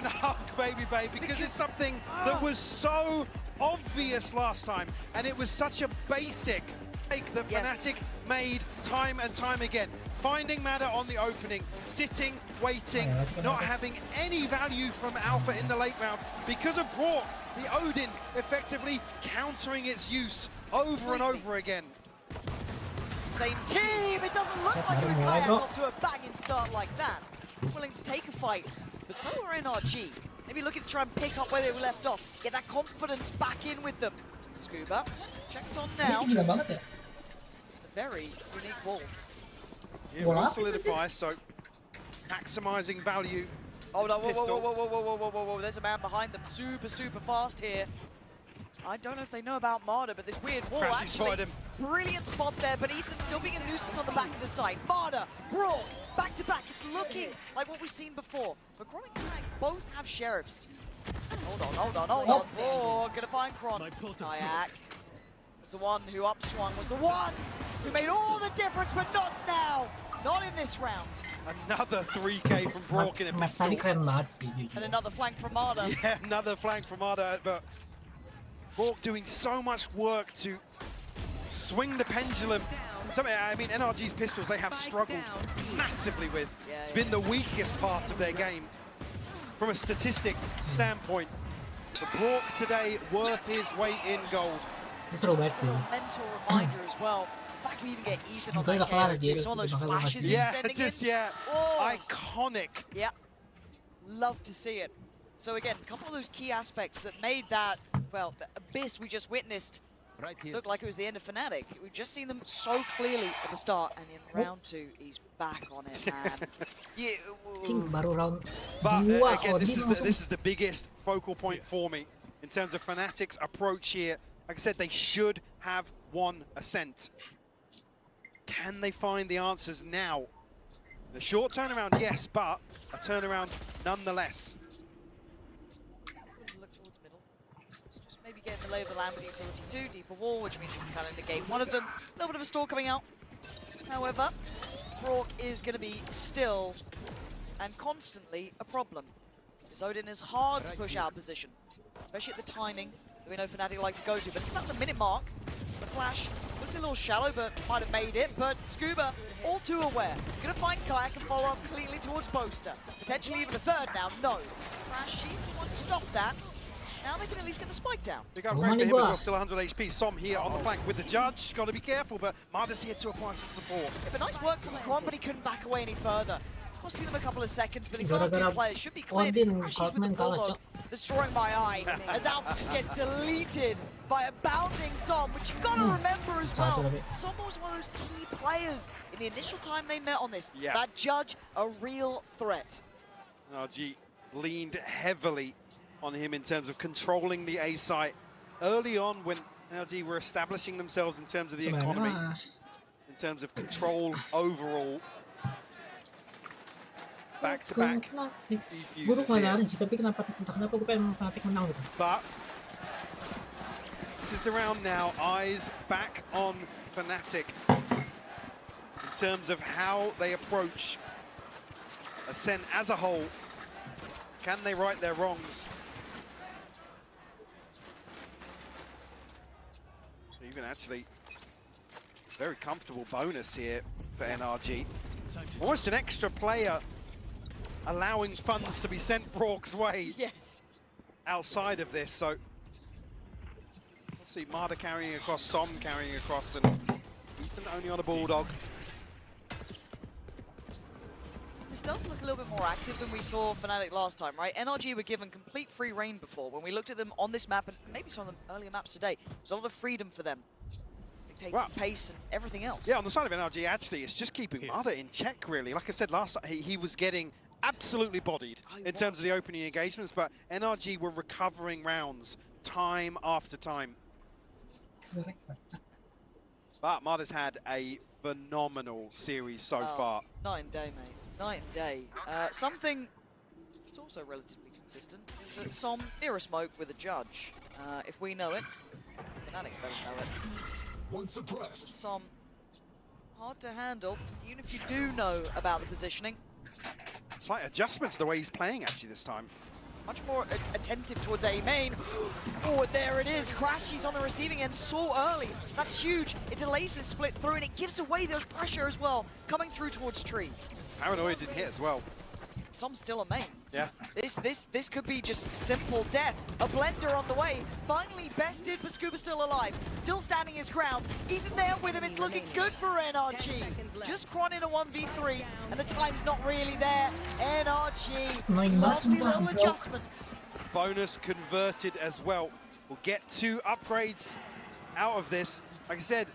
and hug, baby, because it's something that was so obvious last time, and it was such a basic take that Fnatic made time and time again. Finding Mada on the opening, sitting, waiting, not having any value from Alpha in the late round because of Brock, the Odin effectively countering its use over and over again. Same team, it doesn't look like Kitaki got to a banging start like that. Willing to take a fight, but so are NRG. Maybe looking to try and pick up where they were left off, get that confidence back in with them. Scuba, checked on now. A very unique wall. Yeah, will solidify, so maximizing value. Oh no, whoa, there's a man behind them, super fast here. I don't know if they know about Marder, but this weird wall actually, brilliant spot there, but Ethan's still being a nuisance on the back of the side. Marder, Brawl, back to back, it's looking like what we've seen before. But Kron and Kitaki both have sheriffs. Hold on. Oh, gonna find Kron. Kayak was the one who upswung, was the one who made all the difference, but not now. Not in this round. Another 3K from Brock in a pistol. And another flank from Marder. Yeah, another flank from Marder, but Brock doing so much work to swing the pendulum. I mean, NRG's pistols, they have struggled massively with. It's been the weakest part of their game from a statistic standpoint. But Brock today worth his weight in gold. Just a mental reminder as well. The fact we even get Ethan on that camera too, some of those flashes he's sending in. Iconic. Yeah, love to see it. So again, a couple of those key aspects that made that, well, the abyss we just witnessed look like it was the end of Fnatic. We've just seen them so clearly at the start, and in round 2, he's back on it, man. But again, this is the biggest focal point for me in terms of Fnatic's approach here. Like I said, they should have won Ascent. Can they find the answers now? A short turnaround, yes, but a turnaround nonetheless. Look towards middle. So just maybe get in the lay of the land with utility 2, deeper wall, which means you can kind of negate one of them. A little bit of a stall coming out. However, Brock is going to be still and constantly a problem. Odin is hard to push out position, especially at the timing that we know Fnatic like to go to. But it's about the minute mark. The flash looked a little shallow, but might have made it. But Scuba, all too aware. Gonna find Kayak and follow up cleanly towards Boaster. Potentially even a third now. No. Flash, she's the one to stop that. Now they can at least get the spike down. Big upgrade for him as well, still 100 HP. Som here on the flank with the judge. Got to be careful, but Marder's here to apply some support. Yeah, but nice work from Kron, but he couldn't back away any further. Costing them a couple of seconds, but these last 2 players should be cleared. Crashes with the Bulldog, destroying my eye, as Alpha just gets deleted by a bounding Som, which you've got to remember as well. Som was one of those key players in the initial time they met on this. Yeah. That judge, a real threat. NRG leaned heavily on him in terms of controlling the A site early on when NRG were establishing themselves in terms of the economy, in terms of control overall. Back to back. But this is the round now. Eyes back on Fnatic in terms of how they approach Ascent as a whole. Can they right their wrongs? Even actually, very comfortable bonus here for NRG. Almost an extra player allowing funds to be sent Brock's way. Yes. Outside of this, so see Marder carrying across, Som carrying across, and Ethan only on a Bulldog. This does look a little bit more active than we saw Fnatic last time, right? NRG were given complete free reign before. When we looked at them on this map, and maybe some of the earlier maps today, there's a lot of freedom for them. Dictating pace and everything else. Yeah, on the side of NRG, actually, it's just keeping Marder in check, really. Like I said last time, he was getting absolutely bodied in terms of the opening engagements, but NRG were recovering rounds time after time. But Marder's had a phenomenal series so far. Night and day, mate. Night and day. Something that's also relatively consistent is that Som near a smoke with a judge. If we know it, Fnatic better know it. Once suppressed. Som hard to handle, even if you do know about the positioning. Slight adjustment to the way he's playing actually this time. much more attentive towards A main. Oh, and there it is. Crashies on the receiving end so early. That's huge. It delays the split through, and it gives away those pressure as well, coming through towards Tree. Paranoia didn't hit as well. Some still a main. Yeah. This could be just simple death. A blender on the way. Finally bested, but Scuba's still alive. Still standing his ground. Even there with him, it's looking good for NRG. Just Kron in a 1v3, and the time's not really there. NRG, lovely little adjustments. Bonus converted as well. We'll get 2 upgrades out of this. Like I said,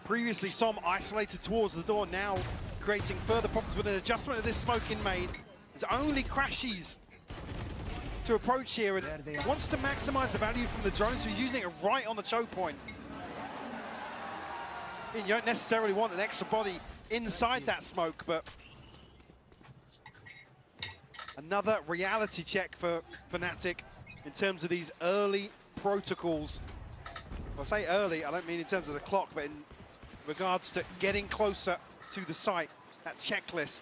previously Som isolated towards the door, now creating further problems with an adjustment of this smoke in main. There's only Crashies to approach here, and wants to maximize the value from the drone, so he's using it right on the choke point. You don't necessarily want an extra body inside that smoke, but another reality check for Fnatic in terms of these early protocols. When I say early, I don't mean in terms of the clock, but in regards to getting closer to the site, that checklist.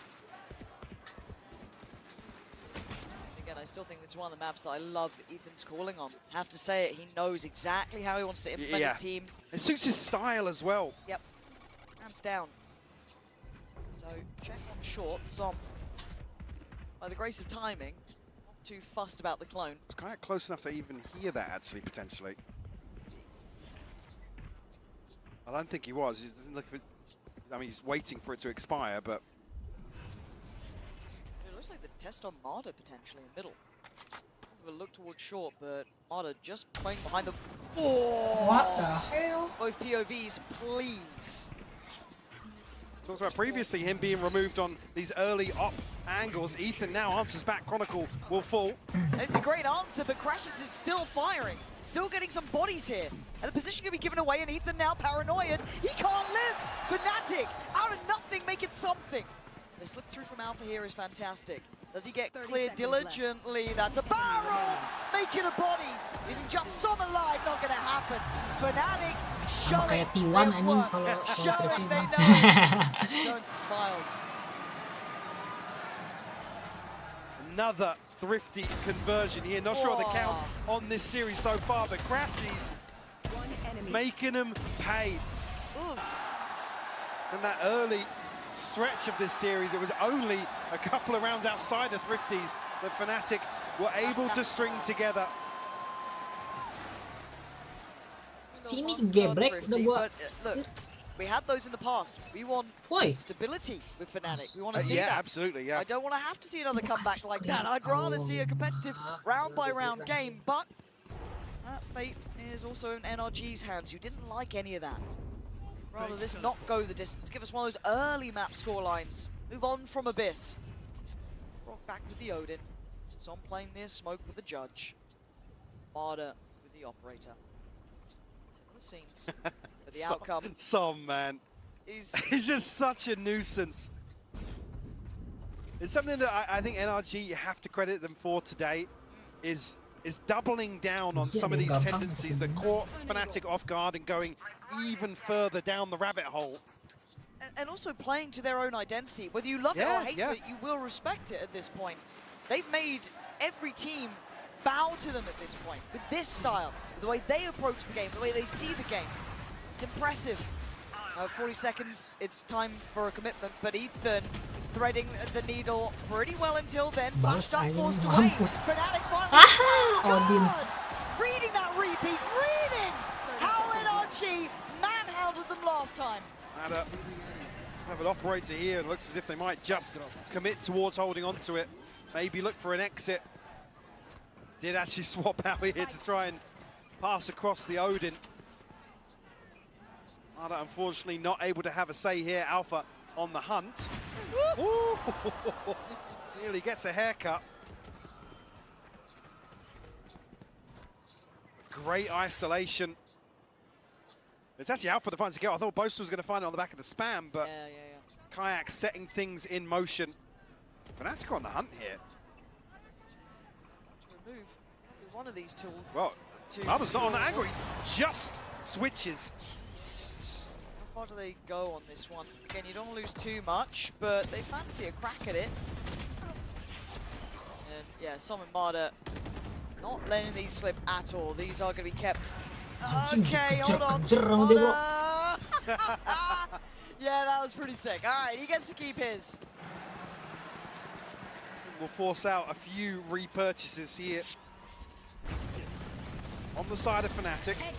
Again, I still think it's one of the maps that I love Ethan's calling on. Have to say it, he knows exactly how he wants to implement his team. It suits his style as well. Yep, hands down. So, check on short, Som, by the grace of timing, not too fussed about the clone. It's kind of close enough to even hear that, actually, potentially. I don't think he was. He doesn't look a bit, I mean, he's waiting for it to expire, but... It looks like the test on Marder potentially in middle. A look towards short, but Marder just playing behind the... Oh! What the hell? Both POVs, please. Talked about previously him being removed on these early op angles. Ethan now answers back. Chronicle will fall. It's a great answer, but Crashes is still firing. Still getting some bodies here. And the position can be given away, and Ethan now paranoid. He can't live! Fnatic, out of nothing, making something. The slip through from Alpha here is fantastic. Does he get cleared diligently? That's a barrel! Making a body. Leaving just some alive, not gonna happen. Fnatic showing kayak T1 their anjing work. kalau Showing they T1. know. Showing some smiles. Another thrifty conversion here. Not sure of the count on this series so far, but Crashies making them pay. Oof. And that early stretch of this series, it was only a couple of rounds outside of Thrifties that Fnatic were able to string together. Sini geblek udah gua. Look, we had those in the past. We want stability with Fnatic. We want to see that. Yeah, absolutely, yeah. I don't want to have to see another comeback like that. I'd rather see a competitive round-by-round game, but that fate is also in NRG's hands. You didn't like any of that. Rather this not go the distance. Give us one of those early map score lines. Move on from Abyss. Rock back with the Odin. Som playing near smoke with the Judge. Marder with the Operator. Similar scenes. But the outcome... Som, man. He's just such a nuisance. It's something that I think NRG, you have to credit them for today, is doubling down on some of these tendencies that caught Fnatic off guard and going even further down the rabbit hole. And also playing to their own identity. Whether you love it or hate it, you will respect it at this point. They've made every team bow to them at this point, with this style, the way they approach the game, the way they see the game. It's impressive. 40 seconds, it's time for a commitment, but Ethan threading the needle pretty well until then. Flashed up, forced away. Fnatic finally reading that repeat, reading how NRG manhandled them last time. Have an operator here. It looks as if they might just commit towards holding on to it. Maybe look for an exit. Did actually swap out here to try and pass across the Odin. Marder, unfortunately, not able to have a say here. Alpha on the hunt. Ooh. Nearly gets a haircut. Great isolation. It's actually Alpha that finds the kill. I thought Boaster was going to find it on the back of the spam, but Kayak setting things in motion. Fnatic on the hunt here. To remove one of these tools. Well, Marder's not on the angle. He just switches. How far do they go on this one? Again, you don't lose too much, but they fancy a crack at it. And yeah, Som and Marder Not letting these slip at all. These are going to be kept. Anjing, Okay, hold on. dikejar-kejar sama dia, bro. Yeah, that was pretty sick. All right, he gets to keep his. We'll force out a few repurchases here on the side of Fnatic. Again,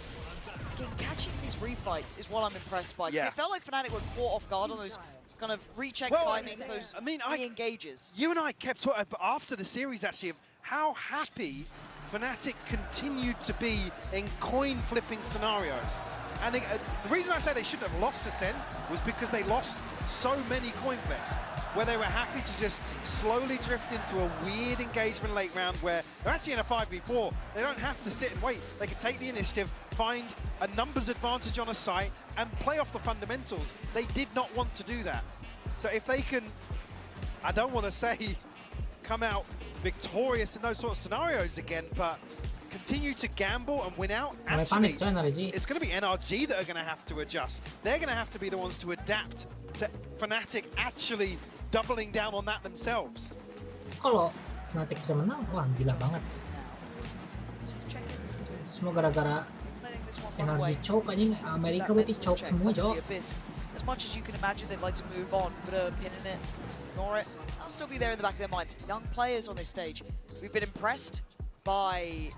catching these refights is what I'm impressed by. 'Cause Yeah. it felt like Fnatic were caught off guard on those kind of recheck timings, those re-engages. You and I kept talking after the series actually of how happy Fnatic continued to be in coin flipping scenarios. And the reason I say they shouldn't have lost Ascent was because they lost so many coin flips, where they were happy to just slowly drift into a weird engagement late round where they're actually in a 5v4. They don't have to sit and wait. They can take the initiative, find a numbers advantage on a site, and play off the fundamentals. They did not want to do that. So if they can, I don't want to say come out victorious in those sort of scenarios again, but continue to gamble and win out, actually, it's going to be NRG that are going to have to adjust. They're going to have to be the ones to adapt to Fnatic actually doubling down on that themselves. Kalau Fnatic bisa menang, wah gila banget. Semua gara-gara energi choke aja. Amerika berarti choke semua, Jok. As much as you can imagine they'd like to move on, put a pin in it, ignore it, that'll still be there in the back of their minds. Young players on this stage. We've been impressed by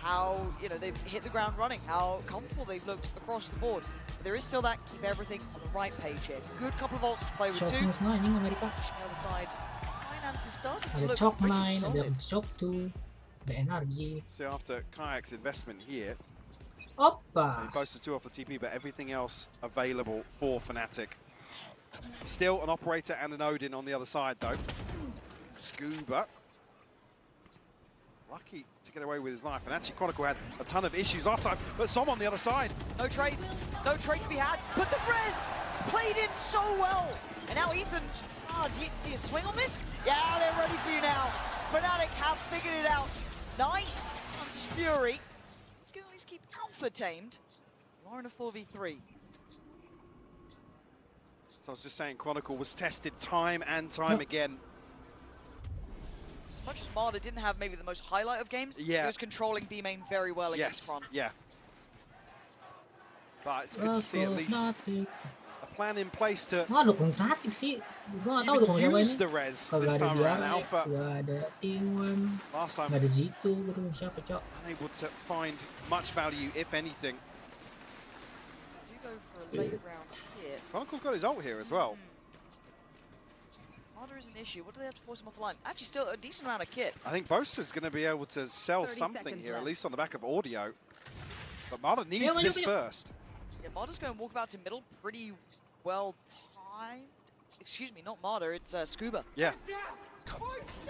how, you know, they've hit the ground running, how comfortable they've looked across the board. But there is still that, keep everything on the right page here. Good couple of ults to play with too. Semua anjing Amerika. On the other side, Finance is starting to Ada look choke pretty 9, ada solid. choke 2, ada energy. So after Kayak's investment here, Opa. he boasted 2 off the TP, but everything else available for Fnatic. Still an Operator and an Odin on the other side though. Scuba. Lucky to get away with his life, and actually Chronicle had a ton of issues last time, but Som on the other side. No trade to be had, but the res played in so well. And now Ethan, do you swing on this? Yeah, they're ready for you now. Fnatic have figured it out. Nice, Fury. Let's at least keep Alpha tamed. You are in a 4v3. So I was just saying, Chronicle was tested time and time again. As much as Marder didn't have maybe the most highlight of games, he was controlling B main very well against Fron. Yeah. But it's good to see at least a plan in place to dukung Fnatic sih. Gua nggak tahu dukung siapa use ini. the res Kagak this ada time around. Diarex, Alpha nggak ada T1, last time nggak ada G2, gua dukung siapa, Cok? unable to find much value, if anything. Do go for a late round here. Chronicle's got his ult here as well. Marder is an issue. What do they have to force him off the line? Actually, still a decent amount of kit. I think Boaster's going to be able to sell something here, at least on the back of audio. But Marder needs this first. Yeah, Marder's going to walk about to middle pretty well timed. Excuse me, not Marder, it's Scuba. Yeah.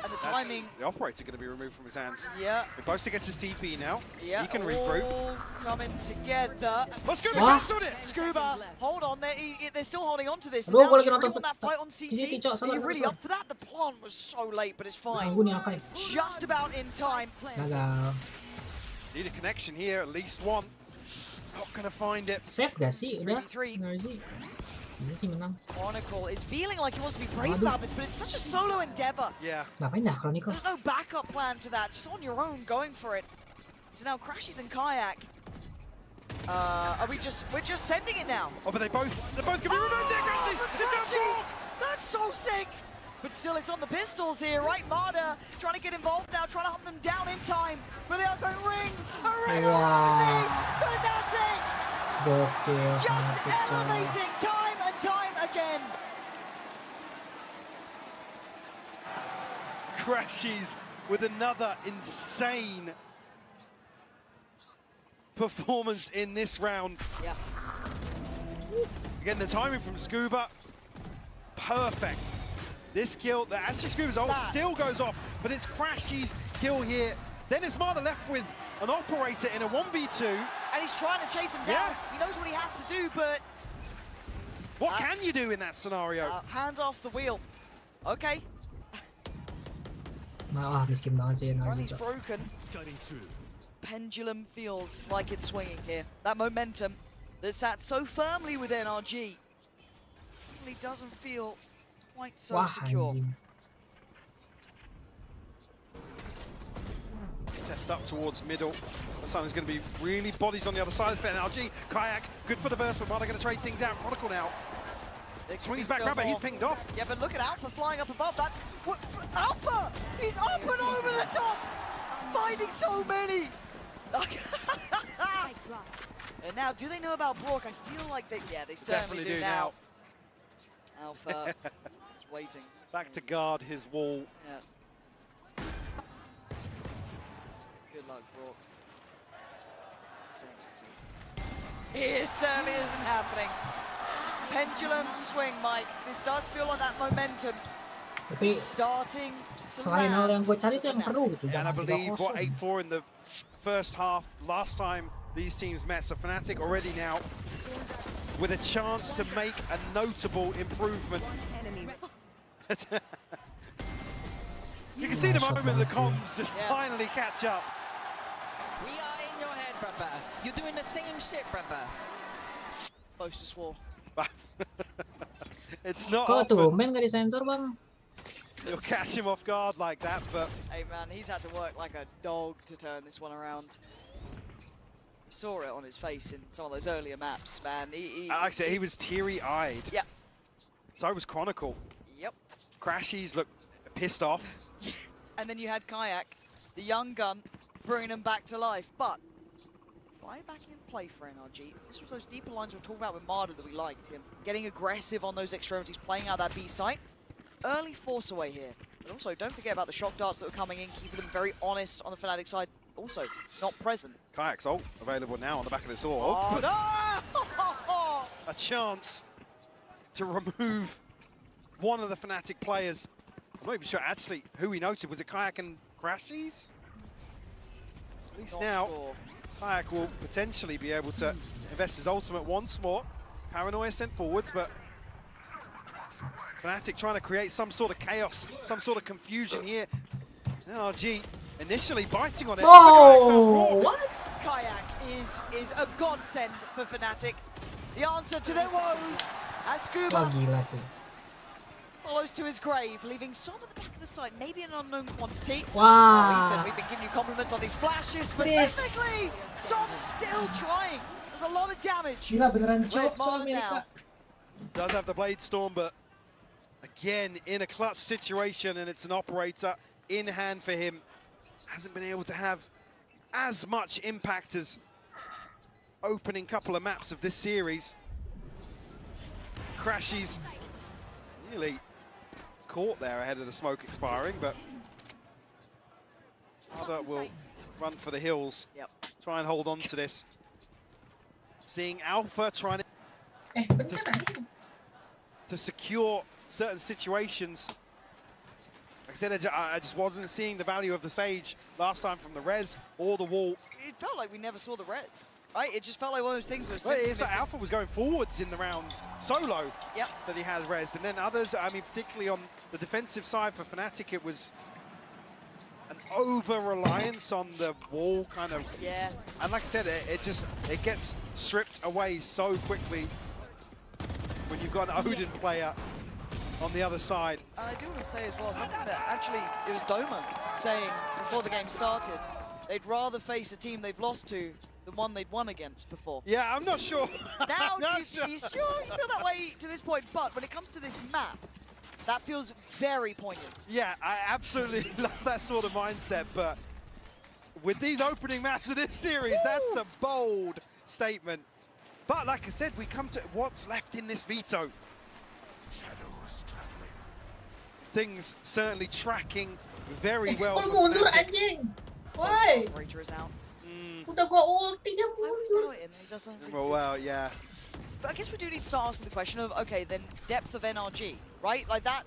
And the timing. The Operator going to be removed from his hands. Yeah. If Boaster gets his TP now, Yeah. he can regroup. All coming together. Let's go, cancelled it! Scuba, hold on, they're still holding on to this. Aduh, Now gua lagi Jerry nonton won that fight on CT. Cok, Are you sabar, really sabar. up for that? The plant was so late, but it's fine. Ganggu nih Akai. Just about in time. Gagal. Need a connection here, at least one. Not going to find it. Save gak sih? Udah. 3v3. Energy. Bisa sih menang. Chronicle is feeling like he wants to be brave about this, but it's such a solo endeavor. Yeah. Ngapain dah Chronicle? There's no backup plan to that, just on your own, going for it. So now Crashes and Kayak. We're just sending it now. Oh, but they're both going to be removed there, Crashes! Crashes! That's so sick! But still, it's on the pistols here, right? Marder trying to get involved now, trying to hunt them down in time. But they are going ring! A ring! Wow. Fnatic! Gokil. Just Fnatic, Cok. elevating time and time again. Crashes with another insane performance in this round. Yeah. Again, the timing from Scuba, perfect. This kill, actually Scuba's ult still goes off, but it's Crashes' kill here. Then it's Marder left with an Operator in a 1v2. And he's trying to chase him down. Yeah. He knows what he has to do, but... What can you do in that scenario? Hands off the wheel. Okay. Wah, miskin banget sih Energy, Rally's Cok. broken. Pendulum feels like it's swinging here. That momentum that sat so firmly with NRG really doesn't feel quite so Wah, secure. anjing. Test up towards middle. Someone's going to be really bodies on the other side. It's NRG. Kayak, good for the burst, but Marta going to trade things out. Chronicle now. Swings back, grabber, he's pinged off. Yeah, but look at Alpha flying up above. That's what, Alpha! He's up and over the top, finding so many. And now, do they know about Brock? I feel like they, yeah, they certainly do now. Alpha is waiting. Back to guard his wall. Yeah. Good luck, Brock. It certainly isn't happening. Pendulum swing, Mike. This does feel like that momentum Tapi starting to final yang land. gue cari itu yang seru gitu. And I Jangan believe, what, 3-0. 8-4 in the first half. Last time these teams met, so Fnatic already now with a chance to make a notable improvement. You can see the moment the comms just finally catch up. We are in your head, brother. You're doing the same shit, brother. Close to swore. It's not Kok tuh, often main gak disensor bang? you'll catch him off guard like that, but Hey man, he's had to work like a dog to turn this one around. You saw it on his face in some of those earlier maps, man. like I said, he was teary-eyed. Yeah. So was Chronicle. Yep. Crashies look pissed off. And then you had Kayak, the young gun, bringing him back to life. But right back in play for NRG. This was those deeper lines we were talking about with Marder that we liked. Him getting aggressive on those extremities, playing out that B site. Early force away here. But also, don't forget about the shock darts that were coming in, keeping them very honest on the Fnatic side. Also, not present. Kayak's ult available now on the back of this orb. Oh, no! A chance to remove one of the Fnatic players. I'm not even sure actually who he noted. Was it Kayak and Crashies? At least Not now, sure. Kayak will potentially be able to invest his ultimate once more. Paranoia sent forwards, but Fnatic trying to create some sort of chaos, some sort of confusion here. NRG initially biting on it. Oh, what? Kayak is a godsend for Fnatic. The answer to their woes as Wah Scuba gila sih. follows to his grave, leaving some at the back of the site, maybe an unknown quantity. Wah. Ethan, we've been giving you compliments on these flashes specifically. Some still trying. There's a lot of damage. Gila beneran Where's chop Marlon sama Amerika. Does have the Blade Storm, but again, in a clutch situation, and it's an operator in hand for him. Hasn't been able to have as much impact as opening couple of maps of this series. Crashies nearly caught there ahead of the smoke expiring, but Albert will run for the hills. Yep. Try and hold on to this. Seeing Alpha trying Bencana. to secure certain situations. Like I said, I just wasn't seeing the value of the Sage last time from the res or the wall. It felt like we never saw the res, right? It just felt like one of those things where But it was like Alpha was going forwards in the rounds solo that he had res. And then others, I mean, particularly on the defensive side for Fnatic, it was an over-reliance on the wall kind of. Yeah. And like I said, it gets stripped away so quickly when you've got an Odin player on the other side. And I do want to say as well, something that actually it was Doma saying before the game started, they'd rather face a team they've lost to than one they'd won against before. Yeah, I'm not sure. Now, I'm not you sure you feel that way to this point, but when it comes to this map, that feels very poignant. Yeah, I absolutely love that sort of mindset, but with these opening maps of this series, that's a bold statement. But like I said, we come to what's left in this veto. Shadows traveling. Things certainly tracking very well. Kok for mundur Fnatic. anjing? Woi, Operator is out. udah gua ulti dia I was mundur. down it in, he doesn't have Well, yeah. But I guess we do need to start asking the question of, okay, then depth of NRG, right? Like that,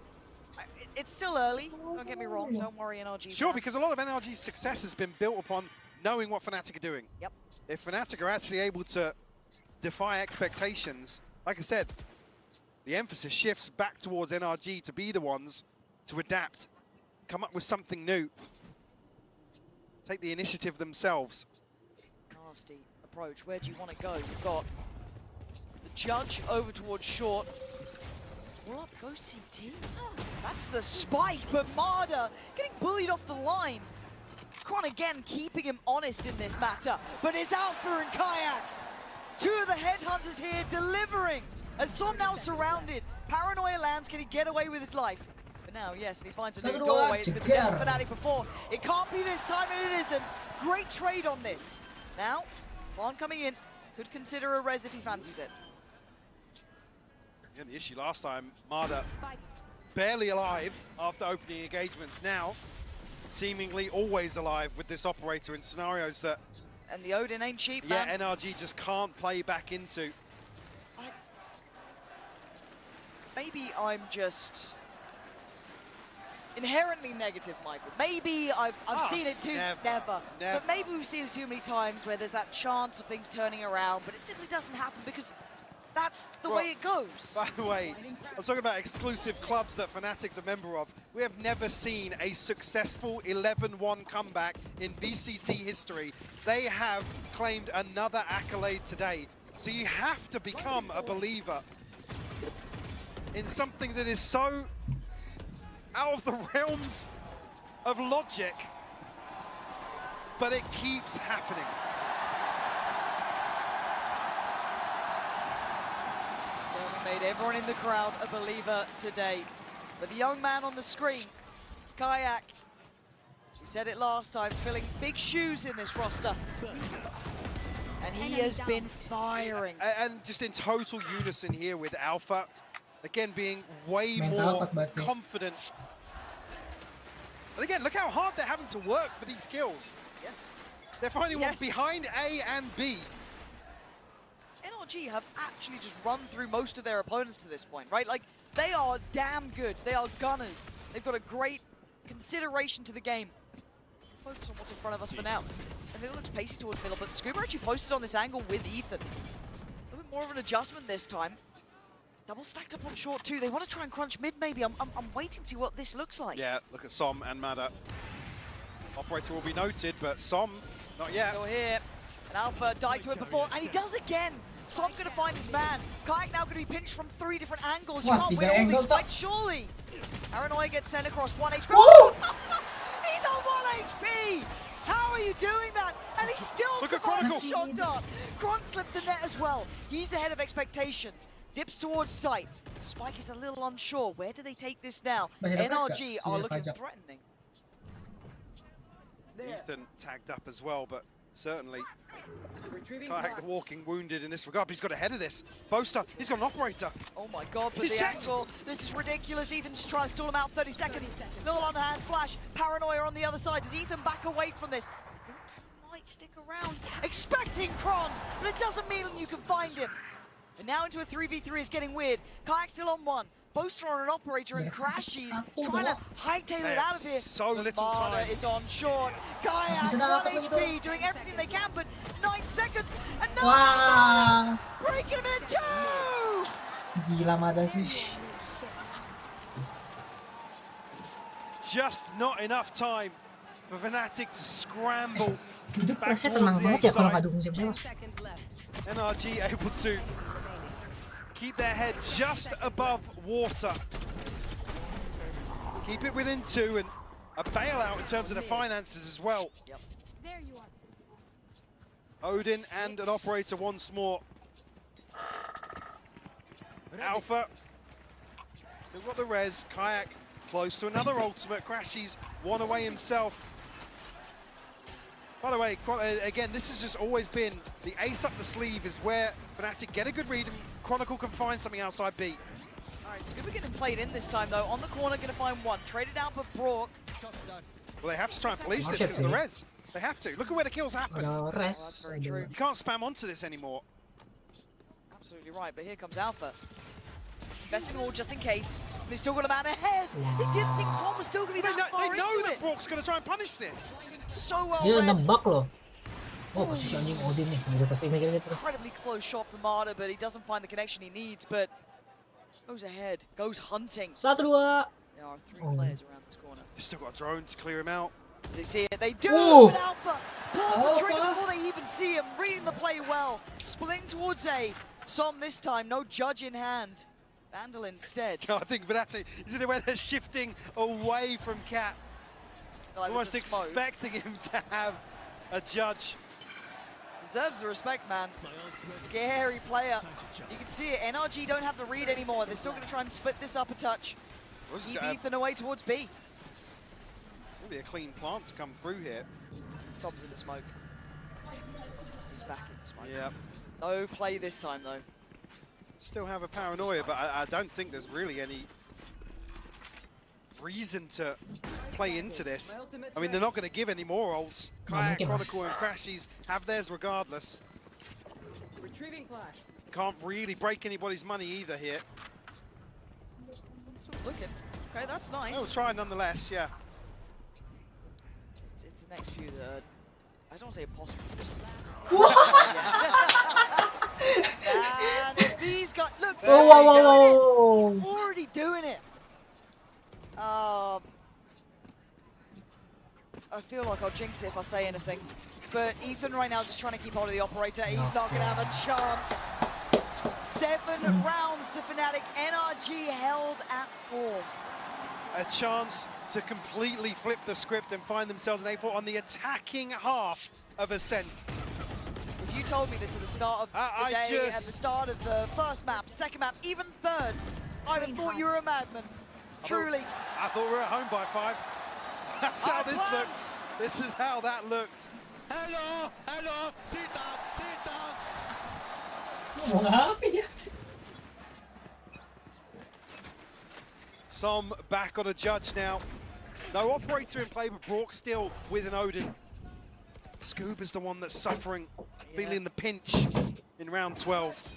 it's still early, don't get me wrong, don't worry NRG. Sure, fans. because a lot of NRG's success has been built upon knowing what Fnatic are doing. Yep. If Fnatic are actually able to defy expectations, like I said, the emphasis shifts back towards NRG to be the ones to adapt, come up with something new, take the initiative themselves. Nasty approach, where do you want to go? You've got the Judge over towards short. Pull up, go CT. That's the spike, but Marder getting bullied off the line. Quan again keeping him honest in this matter, but it's Alpha and Kayak. Two of the headhunters here delivering. As Som now surrounded, Paranoia lands, can he get away with his life? But now, yes, he finds a new doorway. It's been the death of Fnatic before. It can't be this time, and it isn't. Great trade on this. Now, Quan coming in, could consider a res if he fancies it. Yeah, the issue last time, Marder barely alive after opening engagements. Now, seemingly always alive with this operator in scenarios that... And the Odin ain't cheap, man. Yeah, NRG just can't play back into. Maybe I'm just inherently negative, Michael. Maybe I've seen it too... Never. But maybe we've seen it too many times where there's that chance of things turning around, but it simply doesn't happen because that's the way it goes. By the way, I was talking about exclusive clubs that Fnatic's a member of. We have never seen a successful 11-1 comeback in BCT history. They have claimed another accolade today. So you have to become a believer in something that is so out of the realms of logic, but it keeps happening. Certainly made everyone in the crowd a believer today. But the young man on the screen, Kayak, we said it last time, filling big shoes in this roster. And he has been firing. And just in total unison here with Alpha. Again, being way more confident. And again, look how hard they're having to work for these kills. Yes. They're finding one behind A and B. NRG have actually just run through most of their opponents to this point, right? Like, they are damn good. They are gunners. They've got a great consideration to the game. Focus on what's in front of us for now. And it looks pacey towards middle, but Scuba actually posted on this angle with Ethan. A little bit more of an adjustment this time. Double stacked up on short too. They want to try and crunch mid maybe. I'm waiting to see what this looks like. Yeah, look at Som and Mada. Operator will be noted, but Som, not yet. Still here. And Alpha died to it before, and he does again. Som's going to find his man. Kayak now going to be pinched from 3 different angles. You can't win all these fights, surely. Paranoia gets sent across 1 HP. He's on 1 HP! How are you doing that? And he's still shocked up. Kron slipped the net as well. He's ahead of expectations. Dips towards sight. Spike is a little unsure. Where do they take this now? NRG are looking threatening. Ethan tagged up as well, but certainly Kayak the walking wounded in this regard. But he's got ahead of this. Boaster, he's got an operator. Oh my god, but the angle, this is ridiculous. Ethan just trying to stall him out 30 seconds. Little underhand flash. Paranoia on the other side. Does Ethan back away from this? I think he might stick around. Expecting Kron, but it doesn't mean you can find him. And now into a 3v3 is getting weird. Kayak still on 1. Boaster on an operator and Crashies trying to hightail it out of here. So little time. It's on short. Kayak 1 HP doing everything they can, but 9 seconds. And no, breaking him in 2! Gila Mada sih. Just not enough time for Fnatic to scramble. Hidup back rasanya towards tenang the banget ya kalau A nggak dukung siapa-siapa. NRG able to keep their head just above water. Keep it within 2 and a bailout in terms of the finances as well. Yep. There you are. Odin and an operator once more. Alpha still got the res. Kayak close to another ultimate. Crashies one away himself. By the way, again, this has just always been the ace up the sleeve is where Fnatic get a good read and Chronicle can find something outside B. All right, Scuba getting played in this time though. On the corner, going to find 1. Traded out for Brock. Well, they have to try and police this because of the res. They have to. Look at where the kills happen. Res. Very true. You can't spam onto this anymore. Absolutely right, but here comes Alpha. Investing all just in case. They still got a man ahead. They didn't think Kron was still going to be that far They know into that it. Brock's going to try and punish this. So well Dia read. nembak loh. Oh, posisi anjing Odin nih. Gitu pasti mikir gitu. Incredibly close shot from Marta, but he doesn't find the connection he needs, but goes ahead, goes hunting. 1, 2. There are 3 players around this corner. They've still got a drone to clear him out. They see it, they do, Ooh. but Alpha pulls the trigger before they even see him, reading the play well. Splitting towards A. Som this time, no judge in hand. Vandal instead. I think Fnatic is in the way they're shifting away from Cat. Almost expecting him to have a judge. Deserves the respect, man. Scary player. You can see it. NRG don't have the read anymore. They're still going to try and split this up a touch. Keep Ethan away towards B. Maybe a clean plant to come through here. Tom's in the smoke. He's back in the smoke. Yeah. No play this time, though. Still have a paranoia, but I don't think there's really any reason to play into this. I mean, they're not going to give any more ults. Kayak, Chronicle, and Crashies have theirs regardless. Retrieving flash. Can't really break anybody's money either here. Still looking. Okay, that's nice. They'll try nonetheless, yeah. It's the next few that I don't want to say impossible. Just and if these guys look, Whoa. he's already doing it. I feel like I'll jinx it if I say anything. But Ethan right now just trying to keep hold of the operator. He's not going to have a chance. 7 rounds to Fnatic. NRG held at 4. A chance to completely flip the script and find themselves an A4 on the attacking half of Ascent. If you told me this at the start of the day, at the start of the first map, second map, even third, I'd have thought you were a madman. Truly. I thought we were at home by 5. That's how this looks. This is how that looked. Hello, hello, sit down, sit down. What happened? Som back on a judge now. No operator in play, but Brock still with an Odin. Scuba's the one that's suffering, feeling the pinch in round 12.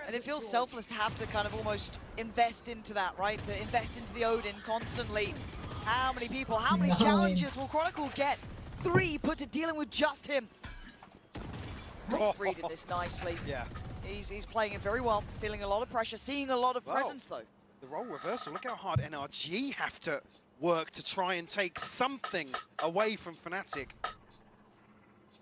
And it feels selfless to have to kind of almost invest into that, right? To invest into the Odin constantly. How many people, how many challenges will Chronicle get? 3 put to dealing with just him. Reading this nicely. Yeah. He's playing it very well, feeling a lot of pressure, seeing a lot of presence though. The role reversal, look how hard NRG have to work to try and take something away from Fnatic.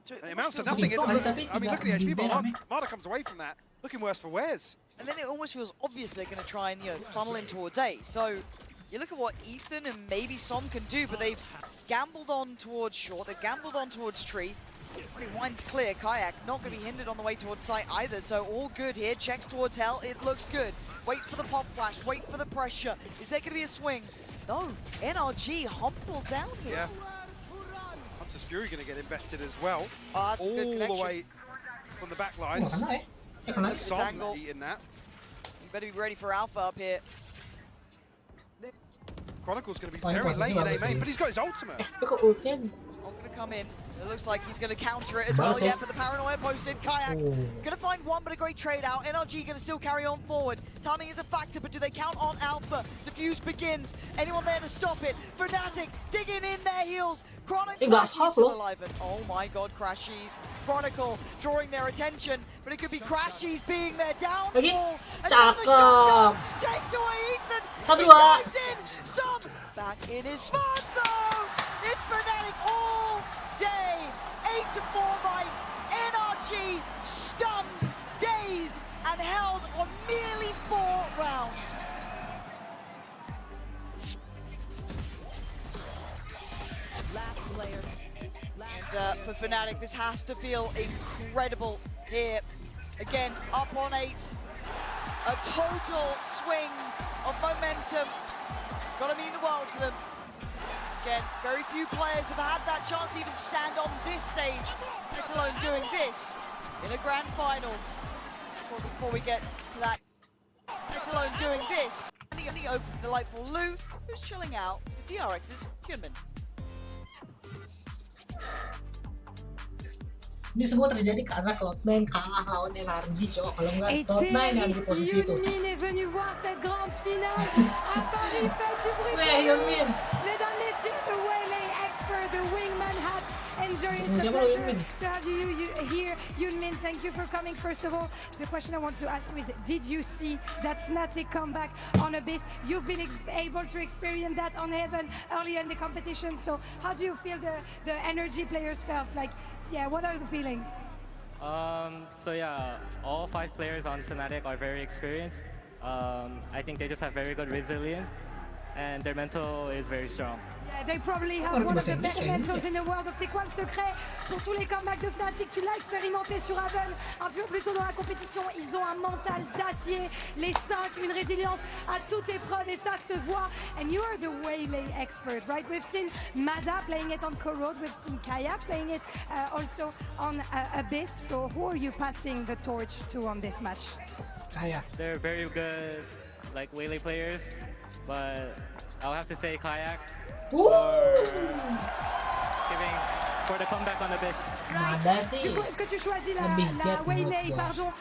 So it amounts to nothing. I mean, look at the HP, but Marta comes away from that, looking worse for wears. And then it almost feels obvious they're going to try and, funnel in towards A. So you look at what Ethan and maybe Som can do, but they've gambled on towards short, they've gambled on towards tree. When he winds clear, Kayak not going to be hindered on the way towards site either, so all good here. Checks towards hell, it looks good. Wait for the pop flash, wait for the pressure. Is there going to be a swing? No, NRG humbled down here. Yeah. Hunter's Fury going to get invested as well. Oh, that's a good connection. All the way from the back lines. Som eating that. You better be ready for Alpha up here. Chronicle's going to be very late in A main, but he's got his ultimate. Kok ultnya Not going to come in. It looks like he's going to counter it as well. Yeah, but the paranoia posted. Kayak going to find one, but a great trade out. NRG going to still carry on forward. Timing is a factor, but do they count on Alpha? Diffuse begins. Anyone there to stop it? Fnatic digging in their heels. Chronicle Crashies still alive. And oh my god, Crashies. Chronicle drawing their attention, but it could be Crashies being their downfall. Another shotgun takes away Ethan. He dives in. Som back in his spot though. It's Fnatic all day. 8-4 by NRG. Stunned, dazed, and held on merely 4 rounds. Last player. And for Fnatic, this has to feel incredible here. Again, up on 8. A total swing of momentum. It's got to mean the world to them. Again, very few players have had that chance to even stand on this stage, let alone doing this in a grand finals. Before we get to that, let alone doing this. Handing over to the delightful Lou, who's chilling out with DRX's Hyunmin. Ini semua terjadi karena Cloud9 kalah lawan NRG, coba kalau nggak Cloud9 yang ada di posisi itu. Hyunmin est venu voir cette grande finale à Paris, faites du bruit. Hyunmin. Mesdames, messieurs, the Waylay expert, the wingman hat. Enjoy, it's a pleasure to have you here. Hyunmin, thank you for coming. First of all, the question I want to ask you is, did you see that Fnatic come back on Abyss? You've been able to experience that on Heaven earlier in the competition, so how do you feel the energy players felt? Like, yeah, what are the feelings? So yeah, all 5 players on Fnatic are very experienced. I think they just have very good resilience, and their mental is very strong. Yeah, They probably have one of the best mentals in the world. Donc c'est quoi le secret pour tous les comebacks de Fnatic? Tu l'as expérimenté sur Haven un peu plus tôt dans la compétition. Ils ont un mental d'acier, les 5, une résilience à toute épreuve et ça se voit. And you are the waylay expert, right? We've seen Mada playing it on Corrode, we've seen Kaya playing it also on Abyss. So who are you passing the torch to on this match? Kaya. They're very good, like waylay players, but I'll have to say Kayak for the comeback on Abyss. Mada sih. Du coup, est-ce que tu choisis la waylay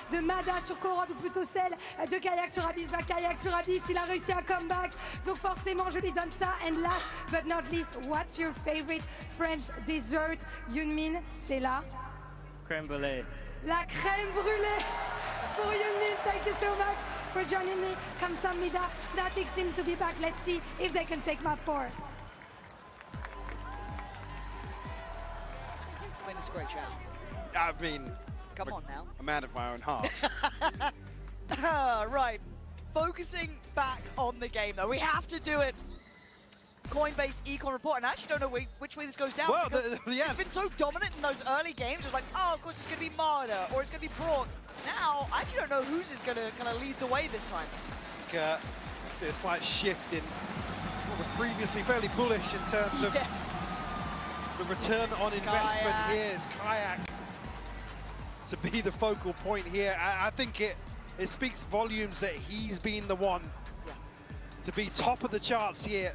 de Mada sur Corrode ou plutôt celle de Kayak sur Abyss? Kayak sur Abyss, il a réussi un comeback, donc forcément je lui donne ça. And last but not least, what's your favorite French dessert? Yunmin, c'est la Crème brûlée. La crème brûlée for Yunmin. Thank you so much for joining me. 감사합니다. Fnatic seem to be back. Let's see if they can take map 4. I mean, it's a great shout. I mean, Come on now. a man of my own heart. Right. Focusing back on the game, though. We have to do it. Coinbase econ report, and I actually don't know which way this goes down. Well, because yeah. it's been so dominant in those early games. It was like, oh, of course it's going to be Marder, or it's going to be Brock. Now, I actually don't know who's is going to kind of lead the way this time. See a slight shift in what was previously fairly bullish in terms of the return on investment. Here is Kayak to be the focal point here. I think it speaks volumes that he's been the one to be top of the charts here.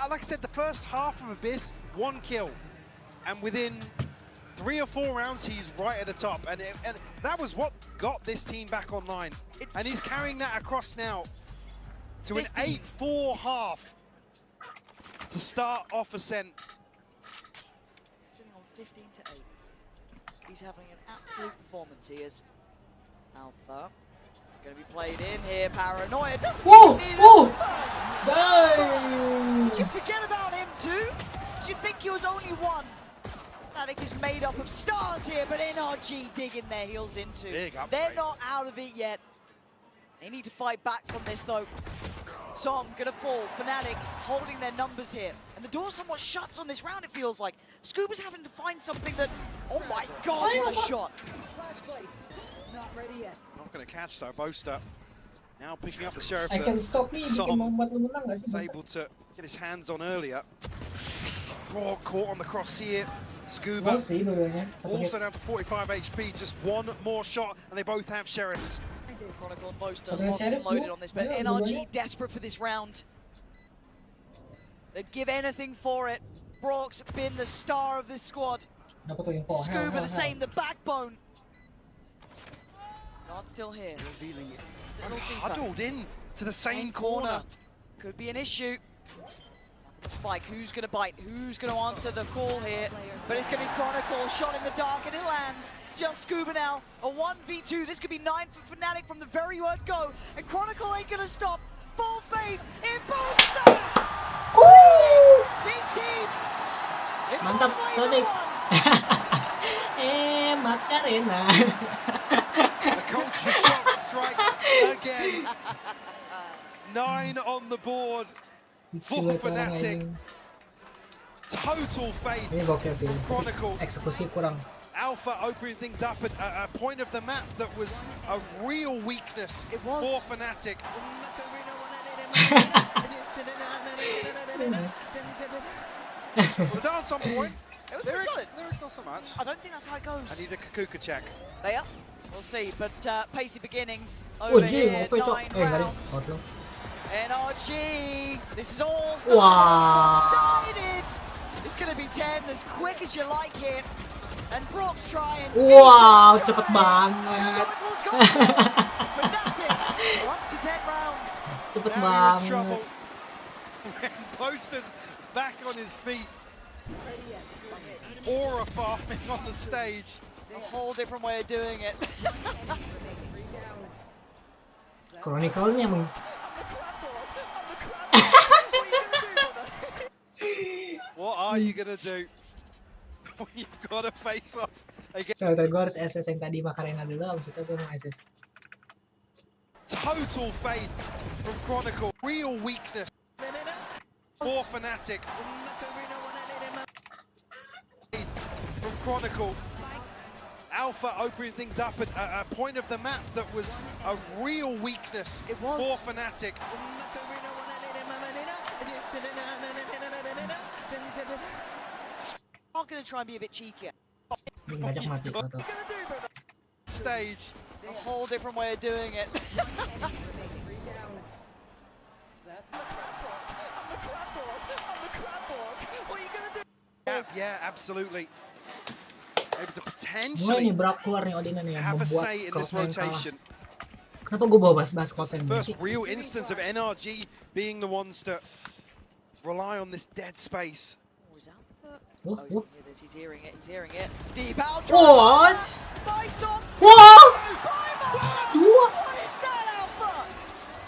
Like I said, the first half of Abyss, 1 kill. And within 3 or 4 rounds, he's right at the top. And that was what got this team back online. And he's carrying that across now to an 8-4 half to start off Ascent. Sitting on 15 to 8. He's having an absolute performance. He is. Alpha. Going to be played in here. Paranoia. Whoa! Dang! Did you forget about him too? Did you think he was only one? Fnatic is made up of stars here, but NRG digging their heels into. They're not out of it yet. They need to fight back from this though. Som gonna fall. Fnatic holding their numbers here. And the door somewhat shuts on this round, it feels like. Scuba's having to find something that... Oh my god, what a shot! Not ready yet. Not going to catch though, Boaster. Now picking up the Sheriff. I can stop me. Bikin membuat lu menang nggak sih? Was able to get his hands on earlier. Raw caught on the cross here. Scuba Sih, dua-duanya. also down to 45 HP. Just one more shot, and they both have Sheriffs. Chronicle and Boaster locked and loaded on this, but NRG desperate for this round. They'd give anything for it. Brock's been the star of this squad. Scuba the same, the backbone. Guard still here. Huddled in to the same corner. Could be an issue. Spike, who's going to bite? Who's going to answer the call here? But it's going to be Chronicle, shot in the dark, and it lands. Just Scuba now, a 1v2. This could be 9 for Fnatic from the very word go. And Chronicle ain't going to stop. Full faith in both sides. This team. Mantap, Sonic. Macarena. The culture shock strikes again. 9 on the board for Fnatic. Total faith Ini gokil sih. from Chronicle. Eksekusi kurang. Alpha opening things up at a point of the map that was a real weakness for Fnatic. Well, the dance on point. Lyrics not so much. I don't think that's how it goes. I need a Kakuka check. They are. We'll see, but pacey beginnings over here, 9 rounds. NRG, this is all one-sided. It's going to be 10 as quick as you like here. And Brock's trying. Wow, cepet banget. Fnatic, 1 to 10 rounds. Cepet Now you're in banget. trouble. Poster's back on his feet. Aura farming on the stage. A whole different way of doing it. Chronicle-nya emang. What are you gonna do when you've got to face off again? Gue harus SS yang tadi Macarena dulu, abis itu gue mau SS. Total faith from Chronicle. Real weakness for Fnatic. Chronicle. Alpha opening things up at a point of the map that was a real weakness for Fnatic. I'm going to try and be a bit cheeky. Ngajak mati atau. Stage. A whole different way of doing it. Yeah, absolutely. Able to Mulai potentially nih Brock keluar nih Odin nih yang have a membuat say in this Cloud9 kalah. rotation. Kenapa gue bawa bahas Cloud9 First sih? real instance of NRG being the ones to rely on this dead space. Oh, is Alpha? Oh, Oh, oh. he's hearing it, he's hearing it. Deep out. What? Nice on. What? What is that, Alpha?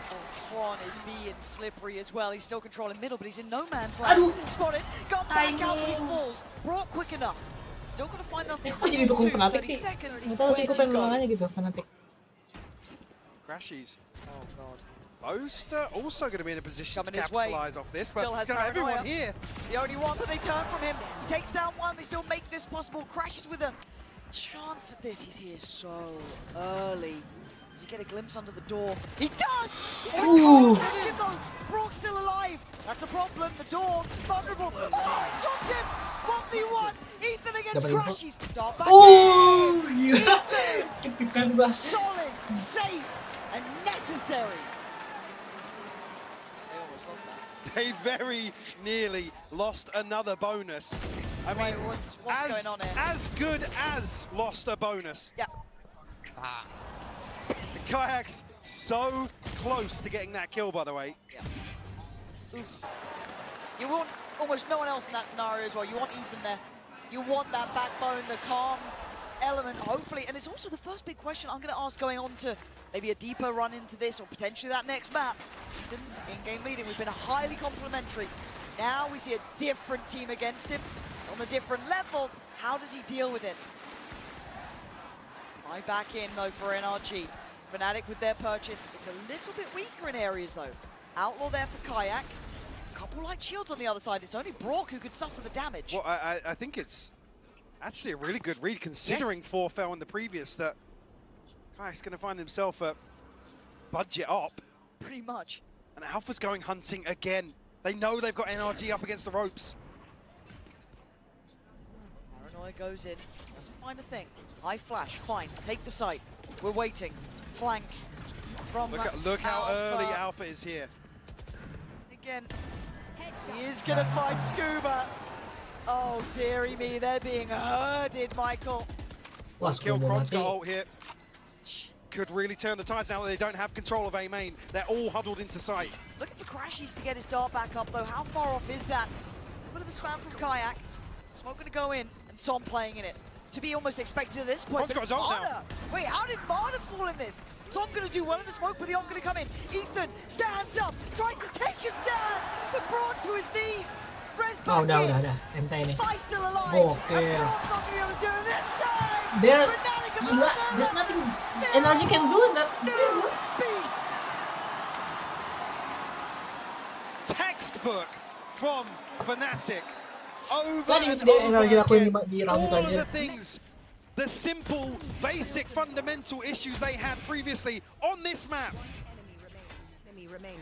Oh, Quan is being slippery as well. He's still controlling middle, but he's in no man's land. Aduh. Spotted. Got back out when he falls. Brought quick enough. Still gonna find nothing. Kok jadi dukung Fnatic sih? Nggak tahu sih, gue pengen menang aja gitu Fnatic. Crashies. Oh god. Boaster also going to be in a position Coming to his way. capitalize off this, Still but has he's got everyone paranoia. here. The only one that they turn from him. He takes down one. They still make this possible. Crashes with a chance at this. He's here so early. Does he get a glimpse under the door? He does! Ooh. Brock's still alive. That's a problem. The door, vulnerable. Oh, he's dropped him! 1v1. Ethan against Dapat info. Crashies. Start back Oh, in. gila. Ketukan bas. Solid, safe, and necessary. They almost lost that. They very nearly lost another bonus. I mean, Wait, what's going on here? as good as lost a bonus. Yeah. The Kayaks so close to getting that kill, by the way. Yeah. You want almost no one else in that scenario as well. You want Ethan there. You want that backbone, the calm element, hopefully. And it's also the first big question I'm going to ask going on to maybe a deeper run into this or potentially that next map. Ethan's in-game leading. We've been highly complimentary. Now we see a different team against him on a different level. How does he deal with it? Right back in, though, for NRG. Fnatic with their purchase. It's a little bit weaker in areas, though. Outlaw there for Kayak. A couple light shields on the other side. It's only Brock who could suffer the damage. Well, I think it's actually a really good read, considering 4 fell in the previous, that Kayak's going to find himself a budget op. Pretty much. And Alpha's going hunting again. They know they've got NRG up against the ropes. Paranoia goes in. Doesn't find a thing. High flash. Fine. Take the site. We're waiting. Flank from Look how Alpha. early Alpha is here. Again. He is going to find Scuba. Oh, dearie me. They're being herded, Michael. Wah, Kill Scuba Kron's mati. got ult here. Could really turn the tides now that they don't have control of A main. They're all huddled into sight. Looking for Crashies to get his dart back up, though. How far off is that? A bit of a spam from Kayak. Smoke going to go in, and Tom playing in it. To be almost expected at this point. Tom's But got it's his ult now. Mana. Wait, how did Mana fall in this? Tom going to do well in the smoke, but the ult going to come in. Ethan stands up, tries to take a stand, but brought to his knees. Res back Oh, in. udah. MT ini. Five still alive. Gokil. And Braun's not going to be able to do it this time. There, Fnatic gila. above them. There's nothing NRG can do in that. New beast. Textbook from Fnatic. Over Tadi and mesti dia NRG over lakuin again. di round itu All of aja. the things, the simple, basic, fundamental issues they had previously on this map,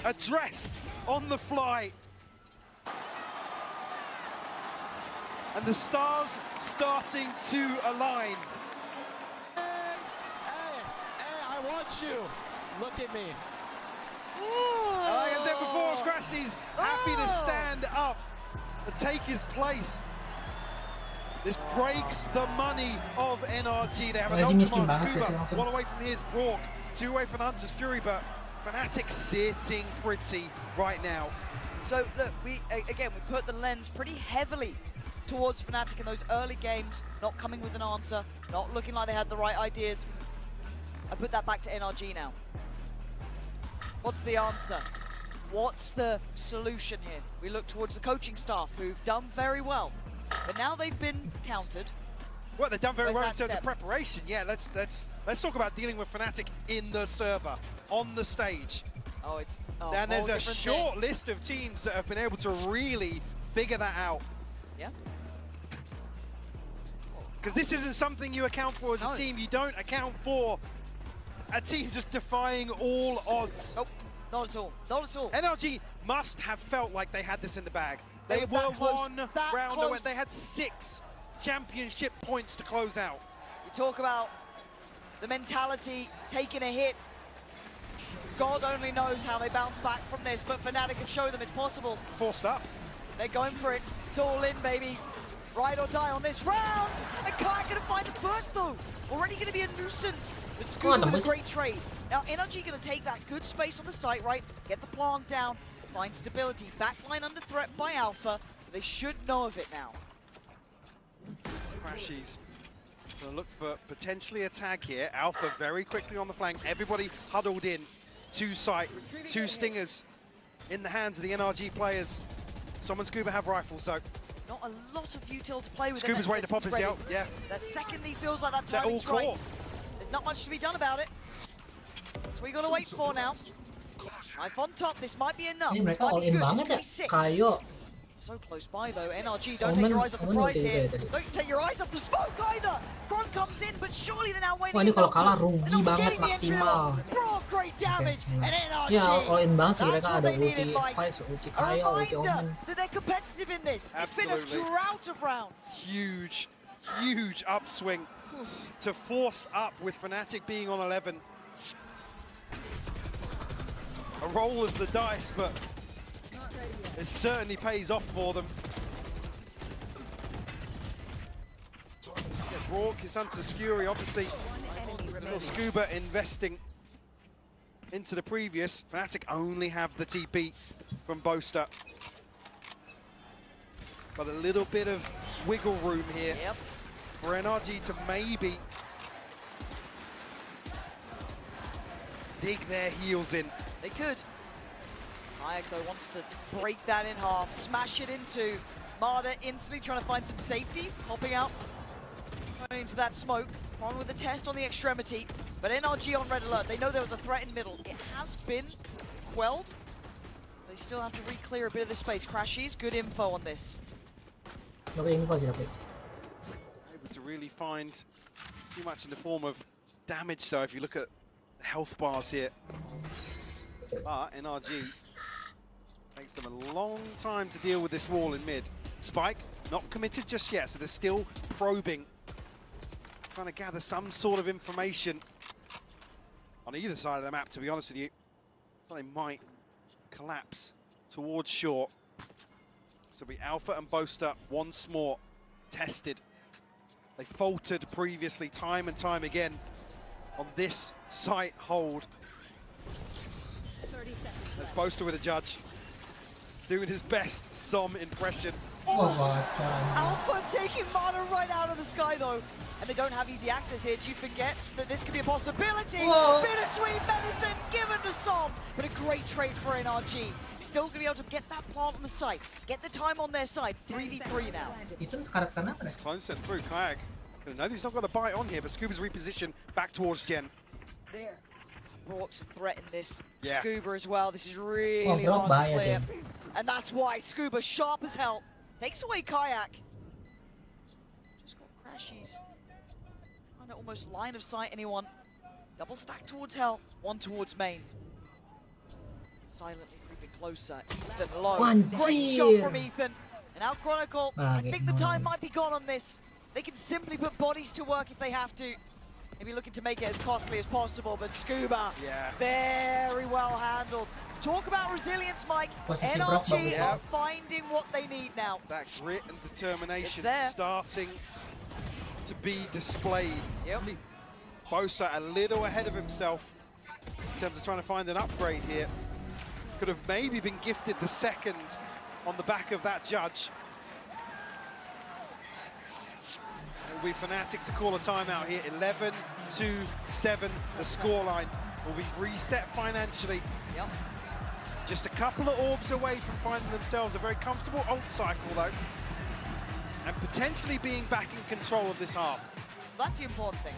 addressed on the fly. And the stars starting to align. Hey, I want you. Look at me. And like I said before, Crashies happy to stand up and take his place. This breaks the money of NRG. They have NRG another miskin command. banget ya sih Scuba, langsung. one away from his Brock, 2 away from Hunter's Fury, but Fnatic sitting pretty right now. So look, we put the lens pretty heavily towards Fnatic in those early games, not coming with an answer, not looking like they had the right ideas. I put that back to NRG now. What's the answer? What's the solution here? We look towards the coaching staff who've done very well, but now they've been countered. Well, they've done very Where's well in that terms of step? preparation. Yeah, let's talk about dealing with Fnatic in the server, on the stage. Oh, it's And there's whole a different short thing. list of teams that have been able to really figure that out. Yeah. Because this isn't something you account for as a team. You don't account for a team just defying all odds. Nope, not at all. Not at all. NRG must have felt like they had this in the bag. They were one round away. They had 6 championship points to close out. You talk about the mentality, taking a hit. God only knows how they bounce back from this, but Fnatic have shown them it's possible. Forced up. They're going for it. It's all in, baby. Ride or die on this round. And Kai gonna find the first though. Already gonna be a nuisance. But Scuba with a great trade. Now NRG gonna take that good space on the site, right? Get the plant down, find stability. Backline under threat by Alpha. They should know of it now. Crashies gonna look for potentially a tag here. Alpha very quickly on the flank. Everybody huddled in. 2 site, 2 stingers in the hands of the NRG players. Someone Scuba have rifles though. Not a lot of util to play with. Scuba's waiting to pop his out, yeah. The second he feels like that They're all timing's right, caught. there's not much to be done about it. That's what we gotta wait for now. Knife on top, this might be enough. Ini This mereka might all be in good. This banget could ya. be 6. Kayo. So close by though, NRG, don't take your eyes off the prize here. Don't take your eyes off the smoke either. Kron comes in, but surely they're now waiting. Wah, ini kalau kalah rugi banget maksimal. Bro, great damage, and NRG. Ya, all in banget sih mereka That's what ada they needed, ulti Mike. Vice, ulti A Kayo, ulti reminder Omen. that they're competitive in this. Absolutely. It's been a drought of rounds. Huge, huge upswing to force up with Fnatic being on 11. A roll of the dice, but it certainly pays off for them. Rourke is onto Fury, obviously. Little Scuba investing into the previous. Fnatic only have the TP from Boaster. But a little bit of wiggle room here for NRG to maybe dig their heels in. They could. Hayek though wants to break that in half, smash it into Marder, instantly trying to find some safety, popping out, going into that smoke, on with the test on the extremity, but NRG on red alert. They know there was a threat in middle. It has been quelled. They still have to re-clear a bit of the space. Crashies, good info on this. Able to really find too much in the form of damage, so if you look at the health bars here. But NRG takes them a long time to deal with this wall in mid. Spike, not committed just yet, so they're still probing. Trying to gather some sort of information on either side of the map, to be honest with you. So they might collapse towards short. So be Alpha and Boaster once more tested. They faltered previously time and time again on this site hold. There's Boaster with a judge, doing his best Som impression. Alpha taking Mana right out of the sky though, and they don't have easy access here. Do you forget that this could be a possibility? Bittersweet medicine given to Som, but a great trade for NRG. Still gonna be able to get that plant on the site, get the time on their side. 3v3 now. Clone sent through. Kayak gonna know he's not got a bite on here, but Scuba's repositioned back towards Gen. There. Brock's a threat in this. Scuba as well. This is really Brock hard to clear. sih. And that's why Scuba, sharp as hell, takes away Kayak. Just got Crashies. Trying to almost line of sight anyone. Double stack towards Hell, one towards main. Silently creeping closer. Ethan low. Great shot from Ethan. And now Chronicle, I think the time might be gone on this. They can simply put bodies to work if they have to. Maybe looking to make it as costly as possible, but Scuba, very well handled. Talk about resilience, Mike. NRG are finding what they need now. That grit and determination starting to be displayed. Boaster a little ahead of himself in terms of trying to find an upgrade here. Could have maybe been gifted the second on the back of that judge. It'll be Fnatic to call a timeout here. 11-7, the scoreline will be reset financially. Just a couple of orbs away from finding themselves a very comfortable ult cycle though, and potentially being back in control of this half. That's the important thing,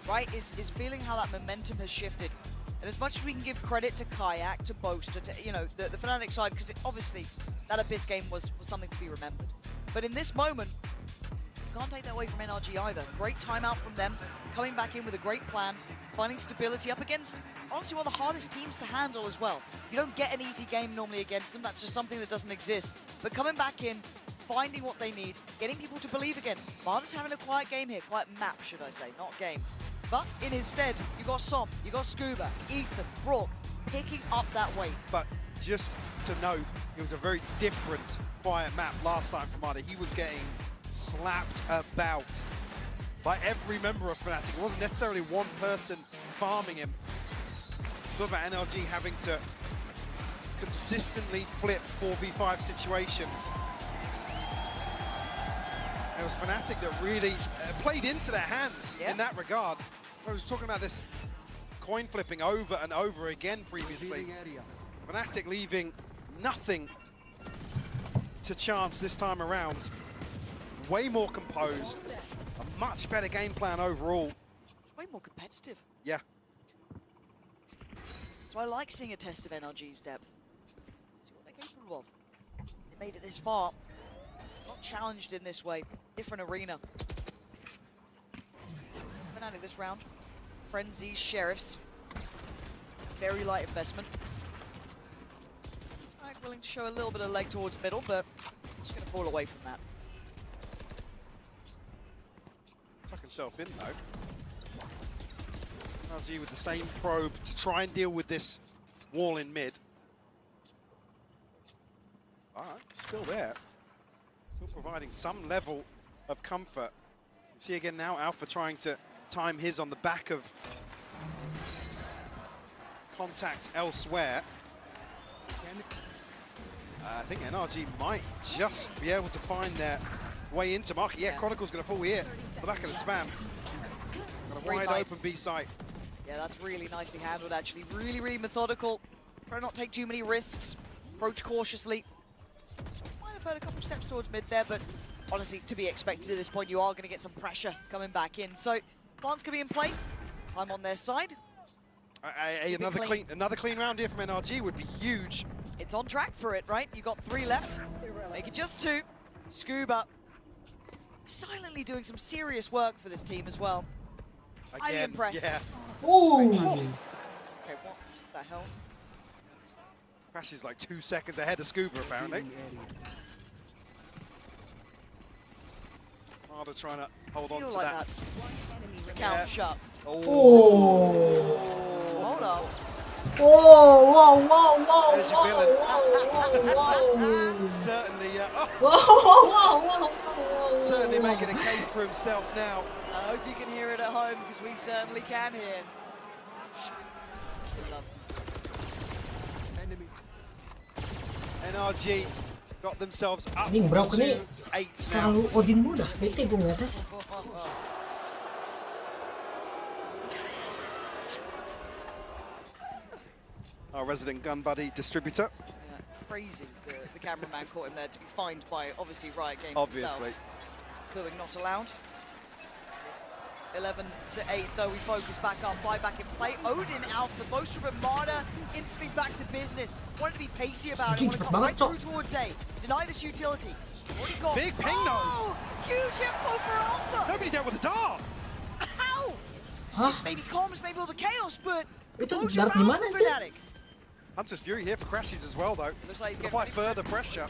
right? Is feeling how that momentum has shifted. And as much as we can give credit to Kayak, to Boaster, to the Fnatic side, because obviously that Abyss game was something to be remembered. But in this moment, Can't take that away from NRG either. Great timeout from them, coming back in with a great plan, finding stability up against, honestly, one of the hardest teams to handle as well. You don't get an easy game normally against them. That's just something that doesn't exist. But coming back in, finding what they need, getting people to believe again. Marta's having a quiet game here, quiet map, should I say, not game. But in his stead, you got Som, you got Scuba, Ethan, Brock, picking up that weight. But just to note, it was a very different quiet map last time for Marta. He was getting slapped about by every member of Fnatic. It wasn't necessarily one person farming him. Talk about NRG having to consistently flip 4v5 situations. It was Fnatic that really played into their hands in that regard. I was talking about this coin flipping over and over again previously. Fnatic leaving nothing to chance this time around. Way more composed, a much better game plan overall. It's way more competitive. Yeah. So I like seeing a test of NRG's depth. See what they're capable of. They made it this far. Not challenged in this way. Different arena. Fnatic this round. Frenzy, Sheriffs. Very light investment. Willing to show a little bit of leg towards middle, but just going to fall away from that. Tuck himself in though. NRG with the same probe to try and deal with this wall in mid. Alright, still there. Still providing some level of comfort. You see again now Alpha trying to time his on the back of contact elsewhere. I think NRG might just be able to find their way into market. Yeah, Chronicle's going to fall here. The back of the spam. Got a wide open B site. Yeah, that's really nicely handled, actually. Really, really methodical. Try not to take too many risks. Approach cautiously. Might have heard a couple steps towards mid there, but honestly, to be expected at this point, you are going to get some pressure coming back in. So, plants can be in play. I'm on their side. Another clean round here from NRG would be huge. It's on track for it, right? You got 3 left. Make it just 2. Scuba silently doing some serious work for this team as well. Highly impressed. Yeah. Ooh. Okay, what the hell? Crash is like 2 seconds ahead of Scuba, apparently. Marta trying to hold on to like that. That's count shut. Oh. Hold up. Whoa, whoa, whoa, whoa, There's your villain. whoa, whoa. Certainly, Whoa, whoa, whoa, whoa. certainly making a case for himself now. I hope you can hear it at home, because we certainly can hear. Love to see. NRG got themselves up Ini Brock to ini 8 now. selalu Odin muda, bete gue ngeliatnya. Our resident gun buddy distributor. Crazy, the cameraman caught him there to be fined by, obviously, Riot Games Obviously. themselves. Booing not allowed. 11 to 8, though, we focus back up, fly back in play. Odin out, the most from Armada, instantly back to business. Wanted to be pacey about it, want to come right through towards A. Deny this utility. Already got... Big ping, though. Huge info for Alpha! Nobody dealt with the dart. How? Hah? Maybe comms, maybe all the chaos, but... Itu Mojo darat di mana, Alpha Cik? Fnatic. Hunter's Fury here for crashes as well, though. Looks like he's Apply getting further pressure.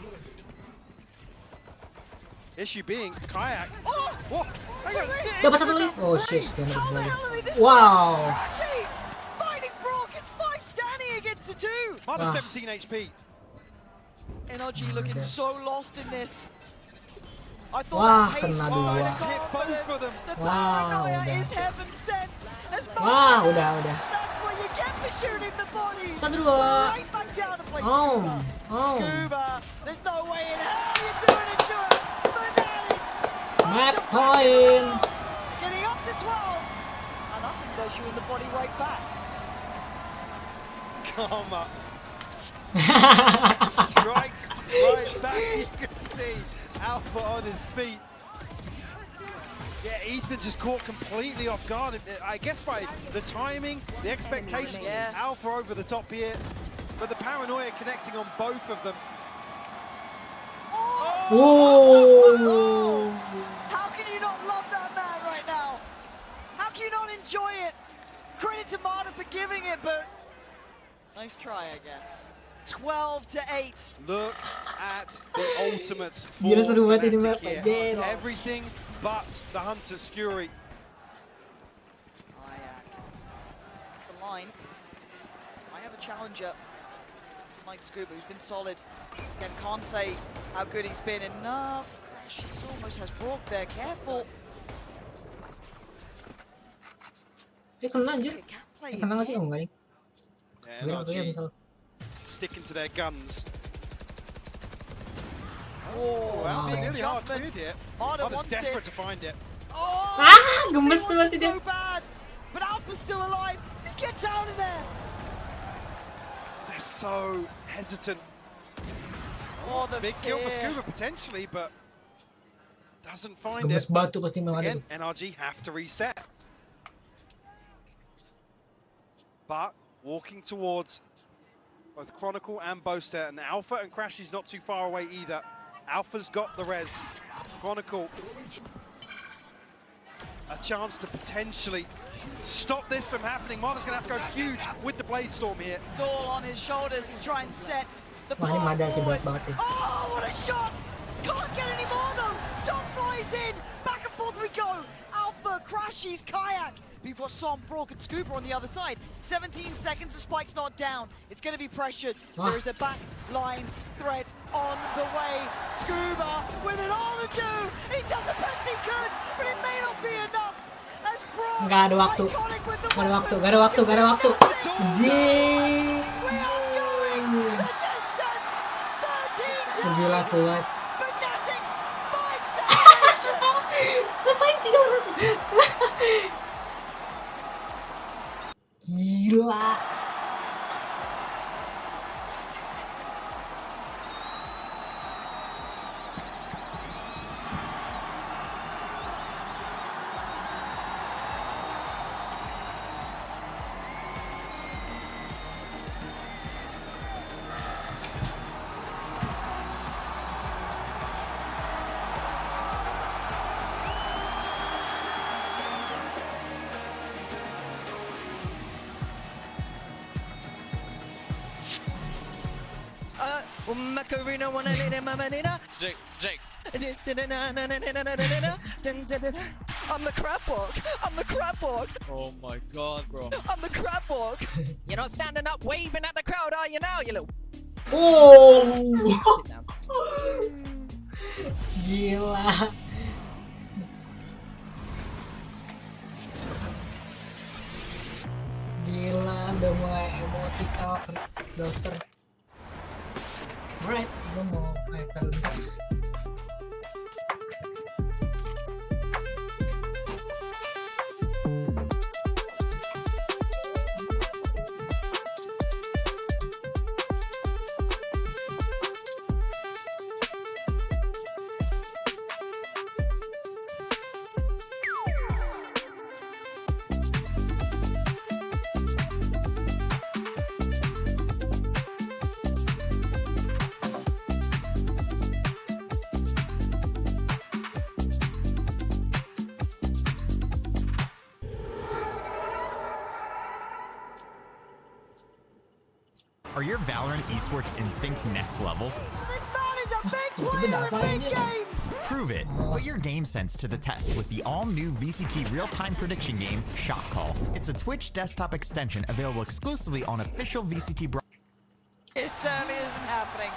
Issue being Kayak. Oh! What? Hang on. Dapat satu lagi. Oh shit, How the kena hell are they this Wow. Crashes! Fighting Brock, it's 5 standing against the 2! Minus Ah. 17 HP. NRG looking so lost in this. I thought Wah, that pace kena was dua. so Hit both confident. of them. The Wow, paranoia udah. is heaven sent. As Wah, udah. That's what you get for shooting the body. Satu dua. Right back down to play Oh, Scuba. oh. Scuba, there's no way in hell you're doing it to him. Fnatic. Map up to point. Getting up to 12. And up and goes shooting the body right back. Karma strikes right back. You can see Alpha on his feet. Yeah, Ethan just caught completely off guard. I guess by the timing, the expectations, Yeah. Alpha over the top here. But the paranoia connecting on both of them. Oh. How can you you not enjoy it? Credit to Marta for giving it, but nice try, I guess. 12-8. Look at the ultimates for Gila seru banget ini Fnatic map, here. anjir. Everything but the Hunter's Fury. The line. I have a challenger, Mike Scuba, who's been solid. Again, can't say how good he's been. Enough. Crashes almost has Brock there. Careful. Kena anjir. Okay, can't play Kena nggak sih? it. Oh, enggak nih. Yeah, Gue ya NRG misal. sticking to their guns. Oh, Wow, wow. nearly hard Adjustment. cleared it. Marta Marta's wants desperate it. to find it. Oh, Ah, he gemes tuh wants masih it dia. so bad. But Alpha's still alive. He gets out of there. They're so hesitant. Oh, the Big kill for fear. Scuba potentially, but doesn't find Gemes it. batu pasti banget Again, itu. NRG have to reset. But walking towards both Chronicle and Boaster, and Alpha and Crashy's not too far away either. Alpha's got the res. Chronicle, a chance to potentially stop this from happening. Marta's going to have to go huge with the Blade Storm here. It's all on his shoulders to try and set the Wah, ini path Mada sih forward. berat banget sih. Oh, what a shot! Can't get any more though. Som flies in. Back and forth we go. Alpha, Crashy's kayak. We've got Som, Brock, and Scooper on the other side. 17 seconds, the spike's not down. It's going to be pressured. Ah. There is a back line threat on the way. Scuba with it all to do. He does the best he could, but it may not be enough. As Brock, Nggak ada waktu. iconic with the Nggak ada waktu, weapon, nggak ada waktu, nggak ada waktu. We Jing. are going the distance. 13 times. Jelas banget. Fnatic finds salvation. Ngapain sih dia orang? Gila. Macarena, wanna lay them, Jake, Jake. I'm the crab walk. I'm the crab walk. Oh my god, bro. I'm the crab walk. You're not standing up waving at the crowd, are you now, you little? Oh. Sit down. Gila. Gila, udah mulai emosi cover roster. Alright, gue mau level 4. Are your Valorant esports instincts next level? This man is a big player in big games. Prove it. Put your game sense to the test with the all-new VCT real-time prediction game, Shot Call. It's a Twitch desktop extension available exclusively on official VCT It certainly isn't happening.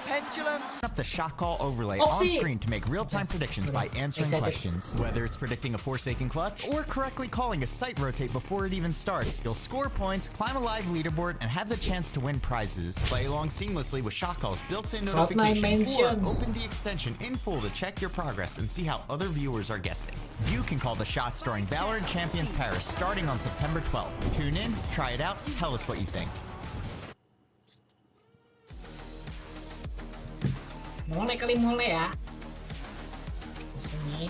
Pendulums. up the Shot Call overlay Oh, on see. screen to make real-time predictions by answering Excited. questions. Whether it's predicting a Forsaken clutch or correctly calling a site rotate before it even starts, you'll score points, climb a live leaderboard, and have the chance to win prizes. Play along seamlessly with Shot Call's built-in Cloud9 notifications, or mention. open the extension in full to check your progress and see how other viewers are guessing. You can call the shots during Valorant Champions Paris starting on September 12th. Tune in, try it out, tell us what you think. Mulai kali mulai ya. Sini.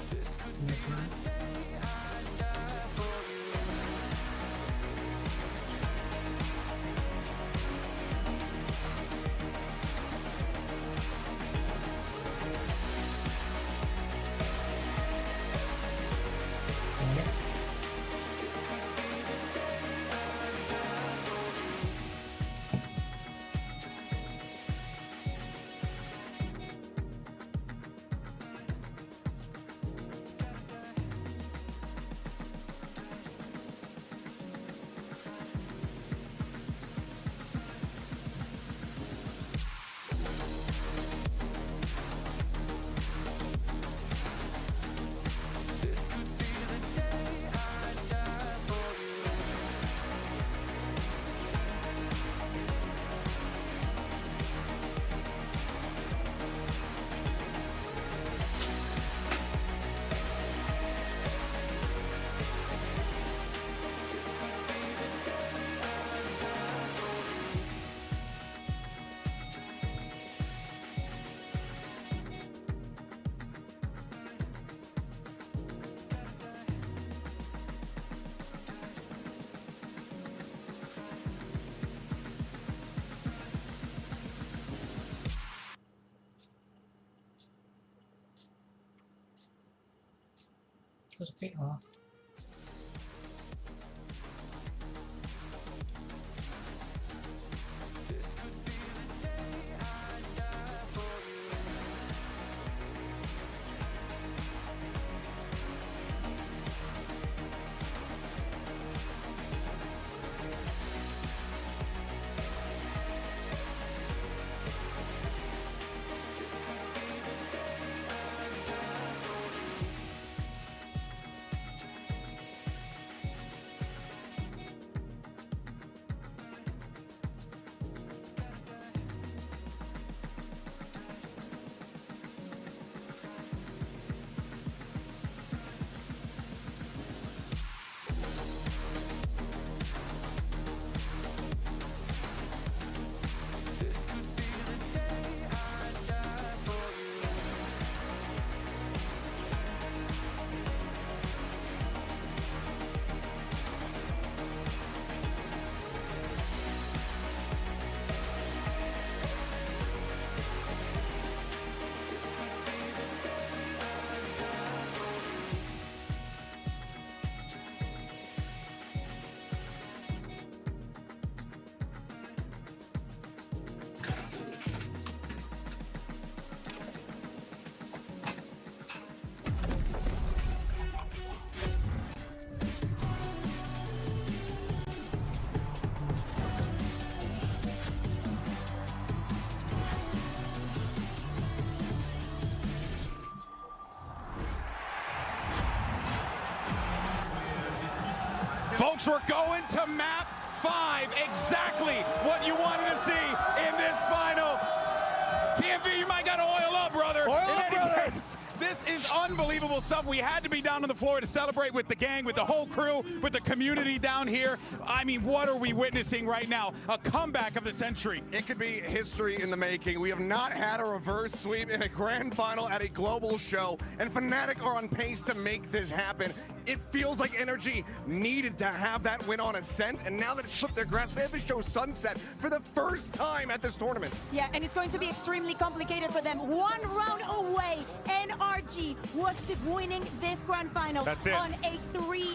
waktu sepi. Oh. Folks, we're going to map 5. Exactly what you wanted to see in this final. TMV, you might got to oil up, brother. Oil up, brother. This is unbelievable stuff. We had to be down on the floor to celebrate with the gang, with the whole crew, with the community down here. I mean, what are we witnessing right now? A comeback of the century. It could be history in the making. We have not had a reverse sweep in a grand final at a global show, and Fnatic are on pace to make this happen. It feels like NRG needed to have that win on Ascent, and now that it's slipped their grasp, they have to show Sunset for the first time at this tournament. Yeah, and it's going to be extremely complicated for them. One round away, NRG was to winning this grand final on a 3-0.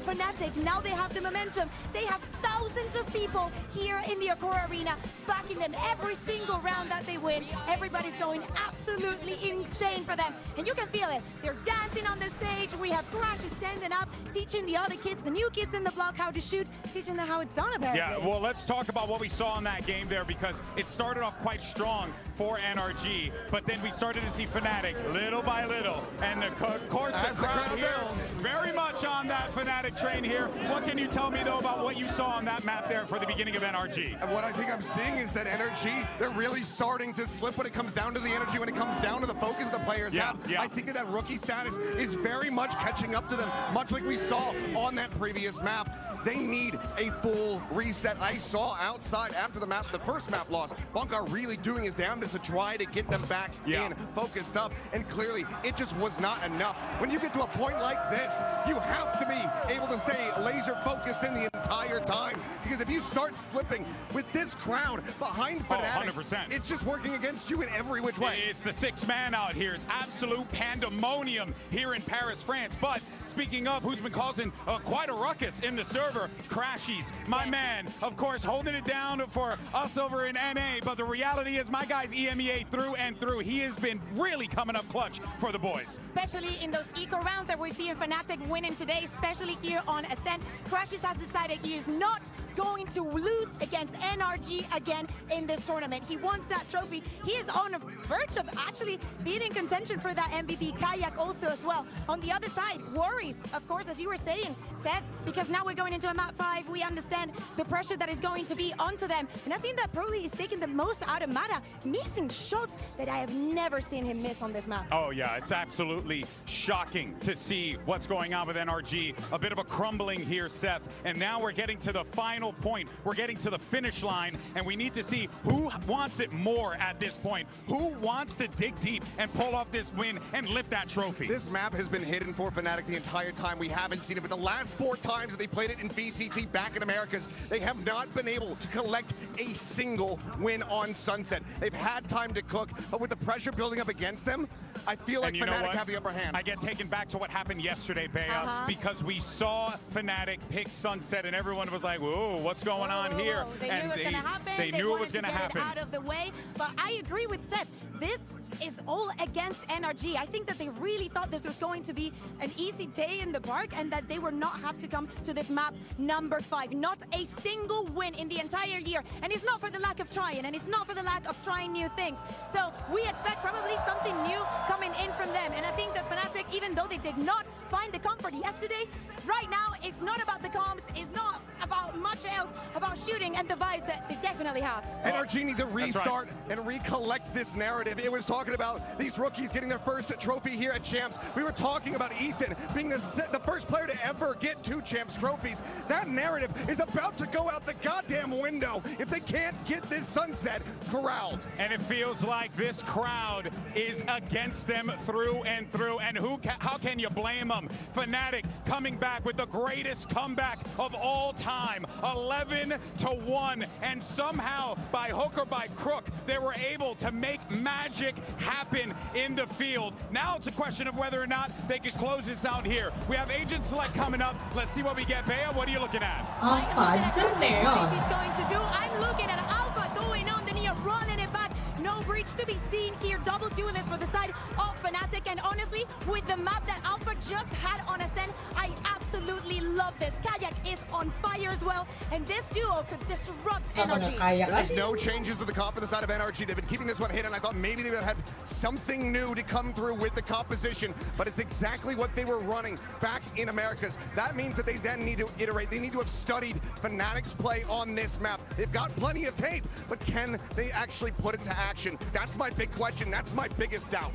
Fnatic, now they have the momentum. They have thousands of people here in the Accor Arena backing them every single round that they win. Everybody's going absolutely insane for them, and you can feel it. They're dancing on the stage. We have Crash standing up, teaching the other kids, the new kids in the block, how to shoot, teaching them how it's done apparently. Yeah, well, let's talk about what we saw in that game there, because it started off quite strong for NRG, but then we started to see Fnatic little by little, and of course the crowd here very much on that Fnatic train here. What can you tell me though about what you saw on that map there for the beginning of NRG? What I think I'm seeing is that NRG, they're really starting to slip when it comes down to the energy, when it comes down to the focus the players have. I think that rookie status is very much catching up to them, much like we saw on that previous map. They need a full reset. I saw outside after the first map loss, Bunker really doing his damnedest to try to get them back in, focused up, and clearly it just was not enough. When you get to a point like this, you have to be able to stay laser focused in the entire time, because if you start slipping with this crowd behind Fnatic, 100%. It's just working against you in every which way. It's the 6 man out here. It's absolute pandemonium here in Paris, France. But speaking of who's been causing quite a ruckus in the server, Crashies, my man, of course, holding it down for us over in NA. But the reality is my guy's EMEA through and through. He has been really coming up clutch for the boys. Especially in those eco rounds that we're seeing Fnatic winning today, especially here on Ascent. Crashies has decided he is not going to lose against NRG again in this tournament. He wants that trophy. He is on the verge of actually being in contention for that MVP. Kayak also as well. On the other side, worries, of course, as you were saying, Seth, because now we're going into a map 5. We understand the pressure that is going to be onto them. And I think that probably is taking the most out of Mata, missing shots that I have never seen him miss on this map. Oh yeah, it's absolutely shocking to see what's going on with NRG. A bit of a crumbling here, Seth. And now we're getting to the final final point. We're getting to the finish line, and we need to see who wants it more at this point. Who wants to dig deep and pull off this win and lift that trophy? This map has been hidden for Fnatic the entire time. We haven't seen it, but the last 4 times that they played it in VCT back in Americas, they have not been able to collect a single win on Sunset. They've had time to cook, but with the pressure building up against them, I feel like Fnatic have the upper hand. I get taken back to what happened yesterday, Bea, because we saw Fnatic pick Sunset, and everyone was like, whoa, what's going on here? They knew it was going to happen. They knew it was going to happen. Out of the way, but I agree with Seth. This is all against NRG. I think that they really thought this was going to be an easy day in the park and that they would not have to come to this map number 5. Not a single win in the entire year. And it's not for the lack of trying, and it's not for the lack of trying new things. So we expect probably something new coming in from them. And I think that Fnatic, even though they did not find the comfort yesterday, right now it's not about the comms, it's not about much else, about shooting and the vibes that they definitely have. NRG need to restart and recollect this narrative. It was talking about these rookies getting their first trophy here at Champs. We were talking about Ethan being the first player to ever get 2 Champs trophies. That narrative is about to go out the goddamn window if they can't get this Sunset corralled. And it feels like this crowd is against them through and through. And how can you blame them? Fnatic coming back with the greatest comeback of all time, 11-1, and somehow by hook or by crook they were able to make magic happen in the field. Now it's a question of whether or not they can close this out here. We have Agent Select coming up. Let's see what we get. Bea, what are you looking at? Apa aja Neon? He's going to do. I'm looking at Alpha going on the near, running it back. No breach to be seen here. Double duelist for the side of Fnatic, and honestly, with the map that Alpha just had on Ascent, I absolutely love this. Kayak is on fire as well, and this duo could disrupt NRG. There's no changes to the comp on the side of NRG. They've been keeping this one hidden. I thought maybe they would have had something new to come through with the composition, but it's exactly what they were running back in Americas. That means that they then need to iterate. They need to have studied Fnatic's play on this map. They've got plenty of tape, but can they actually put it to action? That's my big question. That's my biggest doubt.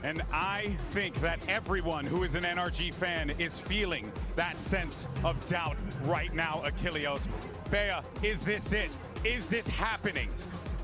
And I think that everyone who is an NRG fan is feeling that sense of doubt right now, Achilleos. Bea, is this it? Is this happening?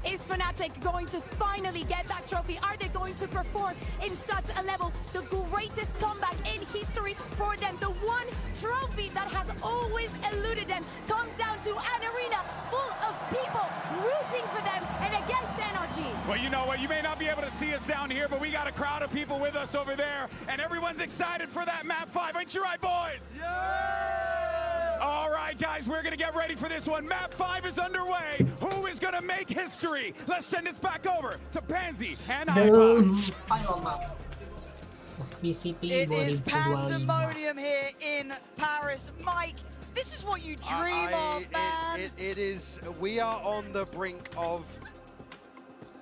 Is Fnatic going to finally get that trophy? Are they going to perform in such a level? The greatest comeback in history for them. The one trophy that has always eluded them comes down to an arena full of people rooting for them and against NRG. Well, you know what? You may not be able to see us down here, but we got a crowd of people with us over there, and everyone's excited for that map 5. Ain't you right, boys? Yeah! All right, guys, we're going to get ready for this one. Map 5 is underway. Who is going to make history? Let's send this back over to Pansy and iPod. Final map of VCT. It is pandemonium here in Paris. Mike, this is what you dream of, man. It is. We are on the brink of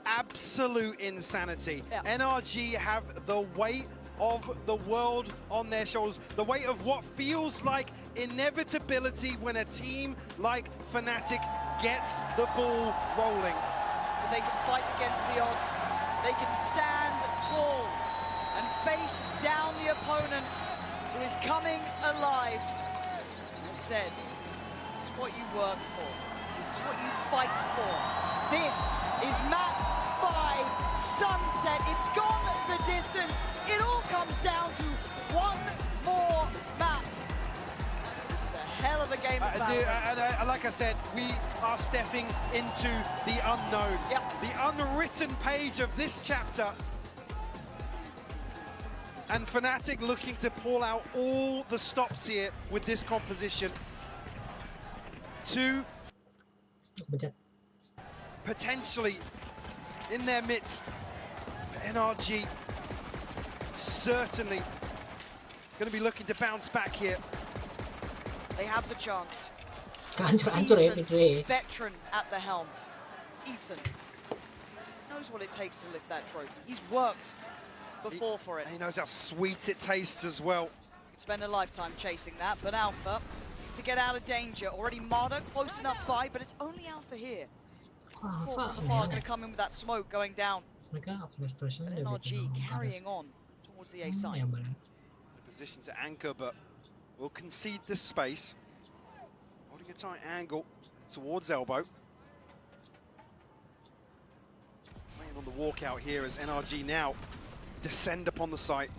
absolute insanity. Yeah. NRG have the weight of the world on their shoulders, the weight of what feels like inevitability when a team like Fnatic gets the ball rolling. They can fight against the odds. They can stand tall and face down the opponent who is coming alive. As said, this is what you work for. This is what you fight for. This is map 5 Sunset. It's gone the distance. It all comes down to one more map. This is a hell of a game of battle. Like I said, we are stepping into the unknown. Yep. The unwritten page of this chapter. And Fnatic looking to pull out all the stops here with this composition to potentially in their midst. NRG certainly going to be looking to bounce back here. They have the chance. Seasoned veteran at the helm. Ethan knows what it takes to lift that trophy. He's worked before for it. He knows how sweet it tastes as well. Could spend a lifetime chasing that, but Alpha needs to get out of danger. Already Marder close enough by, but it's only Alpha here. Support from afar going to come in with that smoke going down. But NRG carrying on towards the A side. In a position to anchor, but will concede this space. Holding A tight angle towards elbow. Playing on the walkout here as NRG now descend upon the site.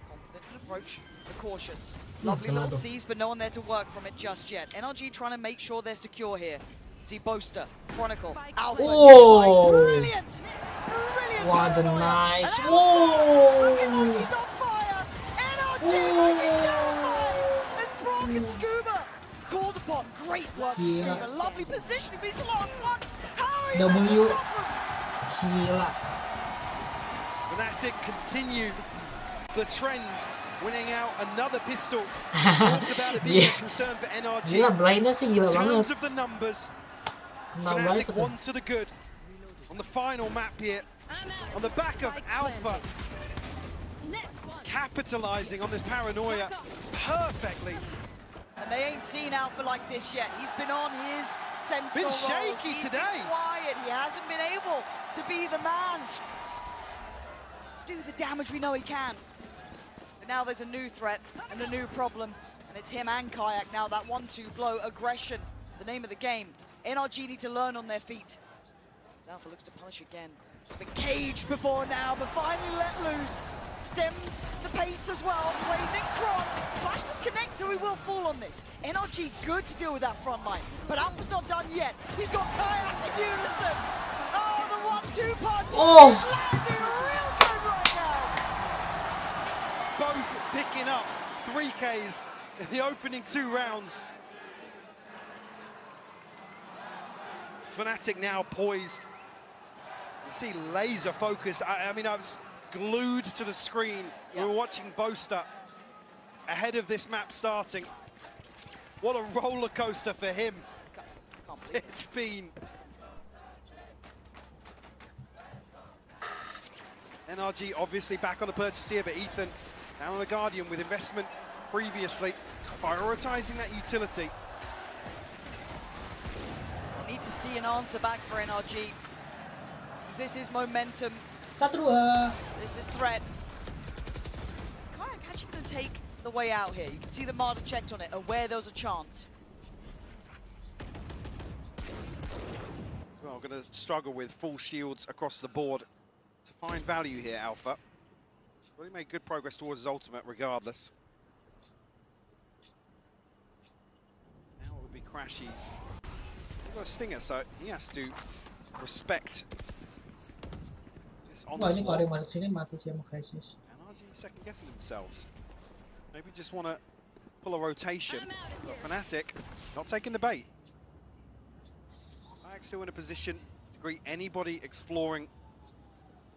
Confident in approach, but cautious. Lovely little C's, but no one there to work from it just yet. NRG trying to make sure they're secure here. See Boaster, Chronicle, Alpha. Oh! Brilliant! Brilliant! What a nice! Whoa! Looking like he's on fire! NRG might be terrified! As Brock and Scuba called upon. Great work from Scuba. Lovely positioning, but he's the last one. How are you meant to stop him? Gila. Fnatic continue the trend, winning out another pistol. Talked about it being a concern for NRG. Gila, blindnya sih gila In banget. terms of the numbers, Fnatic one to the good on the final map here. On the back of Alpha, capitalizing on this paranoia perfectly. And they ain't seen Alpha like this yet. He's been on his central Been shaky roles. He's today. Been quiet. He hasn't been able to be the man to do the damage we know he can. But now there's a new threat and a new problem, and it's him and Kayak now. That 1-2 flow aggression, the name of the game. NRG need to learn on their feet. As Alpha looks to punish again. Been caged before now, but finally let loose. Stems the pace as well, plays in Kron. Flash disconnects, so he will fall on this. NRG good to deal with that front line, but Alpha's not done yet. He's got Kayak in unison. Oh, the 1-2 punch. Oh. He's landing real good right now. Both picking up 3Ks in the opening 2 rounds. Fnatic now poised. You see laser focused. I mean, I was glued to the screen. We were watching Boaster ahead of this map starting. What a roller coaster for him. It's been. NRG obviously back on the purchase here, but Ethan down on a Guardian with investment previously, prioritizing that utility. Need to see an answer back for NRG. This is momentum. Satu. This is threat. Kayak actually going to take the way out here. You can see the Marta checked on it, aware there was a chance. Well, going to struggle with full shields across the board to find value here, Alpha. But he made good progress towards his ultimate regardless. Now it would be Crashies. He's got a stinger, so he has to respect this Wah, ini kalau onslaught. yang masuk sini mati sih sama Crisis. NRG second guessing themselves. Maybe just want to pull a rotation. But Fnatic not taking the bait. Kayak still in a position to greet anybody exploring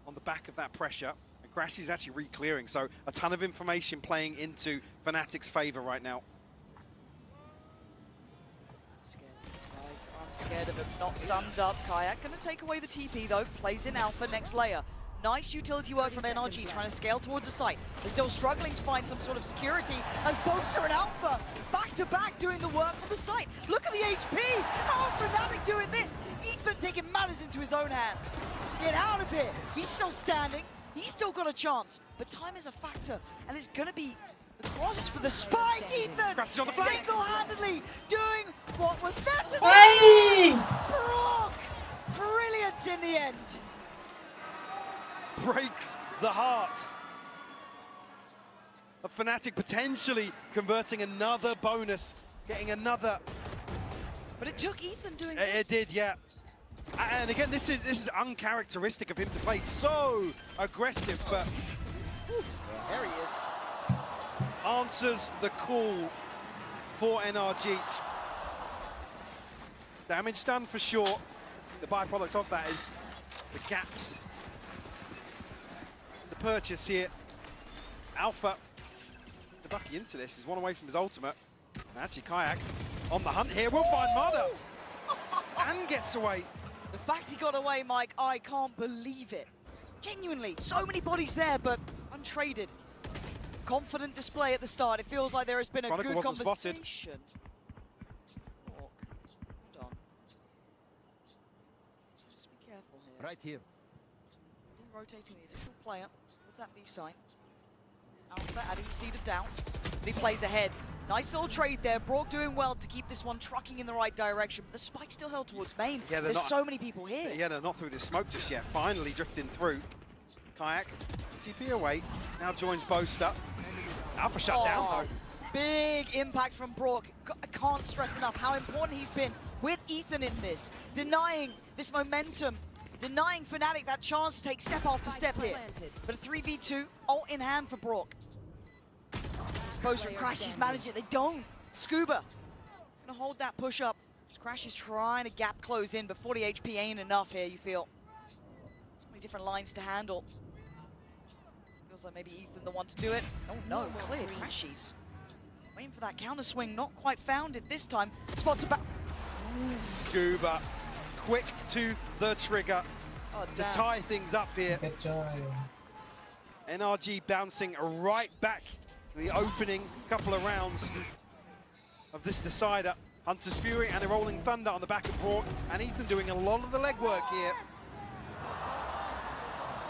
on the back of that pressure. And Crash is actually re-clearing, so a ton of information playing into Fnatic's favor right now. I'm scared of him, not stunned up. Kayak gonna take away the TP though, plays in Alpha, next layer. Nice utility work from NRG, trying to scale towards the site. They're still struggling to find some sort of security as Boaster and Alpha back to back doing the work on the site. Look at the HP! How are Fnatic doing this? Ethan taking matters into his own hands. Get out of here! He's still standing, he's still got a chance, but time is a factor, and it's gonna be the cross for the spike. Ethan single-handedly doing what was necessary. Brock, brilliant in the end. Breaks the hearts of Fnatic, potentially converting another bonus, getting another. But it took Ethan doing this. It did, yeah. And again, this is uncharacteristic of him to play so aggressive, but there he is. Answers the call for NRG. Damage done for sure. The byproduct of that is the gaps. The purchase here. Alpha to bucky into this. He's one away from his ultimate. And actually, Kayak on the hunt here. We'll find Mada. And gets away. The fact he got away, Mike, I can't believe it. Genuinely, so many bodies there, but untraded. Confident display at the start. It feels like there has been a Chronicle good wasn't conversation. Hold on. So has to be careful here. Right here. Rotating the additional player. What's that B sign? Alpha adding the seed of doubt. But he plays ahead. Nice little trade there. Brock doing well to keep this one trucking in the right direction. But the spike still held towards main. Yeah, There's so many people here. Yeah, they're not through this smoke just yet. Finally drifting through. Kayak, TP away. Now joins Boaster. Alpha shut down though. Big impact from Brock. I can't stress enough how important he's been with Ethan in this. Denying this momentum. Denying Fnatic that chance to take step after step here. But a 3v2, ult in hand for Brock. Boaster and Crashies manage it, they don't. Scuba, gonna hold that push up. Crashies trying to gap close in, but 40 HP ain't enough here, you feel. So many different lines to handle. Feels like maybe Ethan the one to do it. Oh no, clear, Crashies. Waiting for that counter swing, not quite found it this time. Spot to back. Scuba, quick to the trigger to tie things up here. NRG bouncing right back in the opening couple of rounds of this decider. Hunter's Fury and a Rolling Thunder on the back of Brock, and Ethan doing a lot of the legwork here.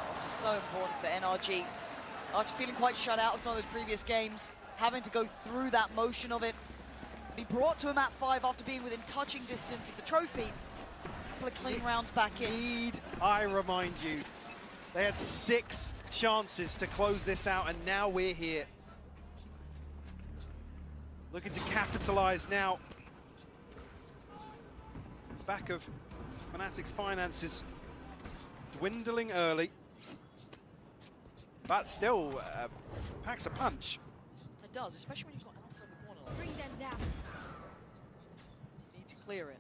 This is so important for NRG. After feeling quite shut out of some of those previous games, having to go through that motion of it, be brought to a map 5 after being within touching distance of the trophy. A couple of clean rounds back in. Need I remind you, they had 6 chances to close this out, and now we're here. Looking to capitalize now. Back of Fnatic's finances dwindling early, but still packs a punch. It does, especially when you've got Alpha in the corner like this. Bring them down. Need to clear it.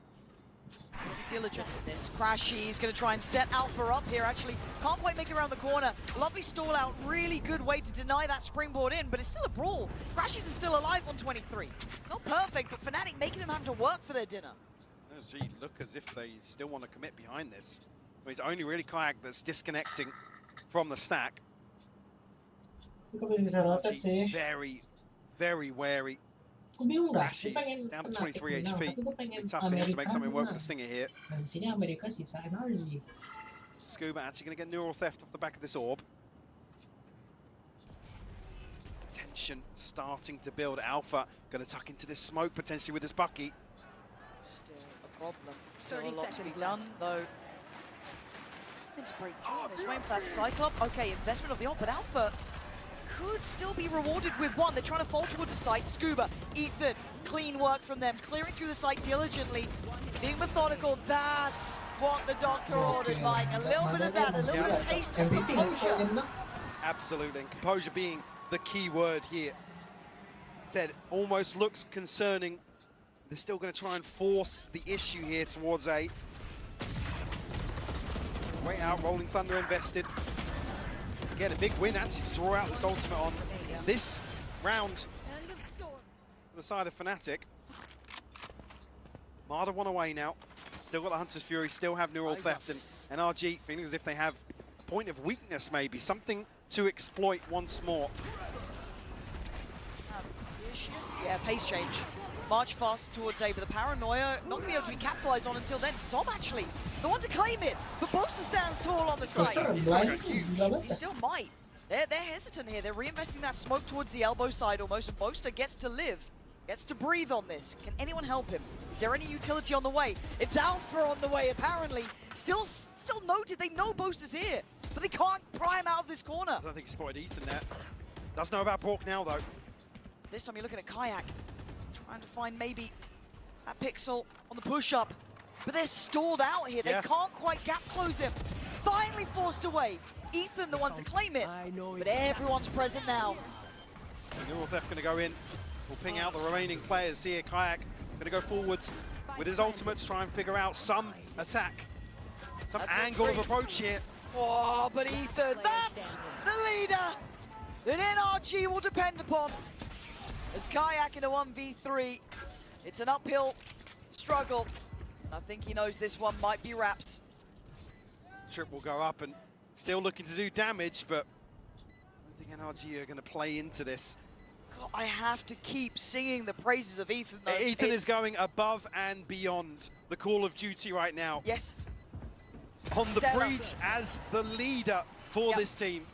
Be diligent in this. Crashies going to try and set Alpha up here. Actually, can't quite make it around the corner. Lovely stall out. Really good way to deny that springboard in, but it's still a brawl. Crashies is still alive on 23. It's not perfect, but Fnatic making them have to work for their dinner. NRG look as if they still want to commit behind this. I mean, it's only really Kayak that's disconnecting from the stack. NRG very, very wary. Crashies down to 23 HP. It's tough for him to make something work with the Stinger here. Scuba actually going to get neural theft off the back of this orb. Tension starting to build. Alpha going to tuck into this smoke potentially with his Bucky. Still a problem. Still a lot to be done though. Meant to break through this. Waiting for that Cyclop. Okay, investment of the ult, but Alpha could still be rewarded with one. They're trying to fall towards the site. Scuba, Ethan, clean work from them. Clearing through the site diligently. Being methodical, that's what the doctor ordered, Mike. A little bit of that, a little bit of taste of composure. Absolutely, and composure being the key word here. Said, almost looks concerning. They're still going to try and force the issue here towards A. Way out, Rolling Thunder invested. Get a big win, actually, to draw out this ultimate on this round on the side of Fnatic. Marder one away now. Still got the Hunter's Fury, still have neural theft, and NRG feeling as if they have a point of weakness maybe, something to exploit once more. Yeah, pace change. March fast towards A, but the paranoia not going to be able to be capitalized on until then. Som actually, the one to claim it, but Boaster stands tall on the site. He still might. They're hesitant here. They're reinvesting that smoke towards the elbow side almost, and Boaster gets to live, gets to breathe on this. Can anyone help him? Is there any utility on the way? It's Alpha on the way, apparently. Still noted, they know Boaster's here, but they can't pry him out of this corner. I don't think he spotted Ethan there. Does know about Brock now, though. This time you're looking at Kayak. Trying to find maybe that pixel on the push-up. But they're stalled out here. Yeah. They can't quite gap close him. Finally forced away. Ethan the one to claim it. But everyone's present now. Neural Theft going to go in. We'll ping out the remaining players here. Kayak going to go forwards with his ultimate to try and figure out some attack. Some angle of approach here. Oh, but Ethan, that's the leader that NRG will depend upon. As Kayak in a 1v3, it's an uphill struggle. I think he knows this one might be wraps. Trip will go up and still looking to do damage, but I don't think NRG are going to play into this. God, I have to keep singing the praises of Ethan, though. Ethan is going above and beyond the Call of Duty right now. Yes. On the breach as the leader for this team.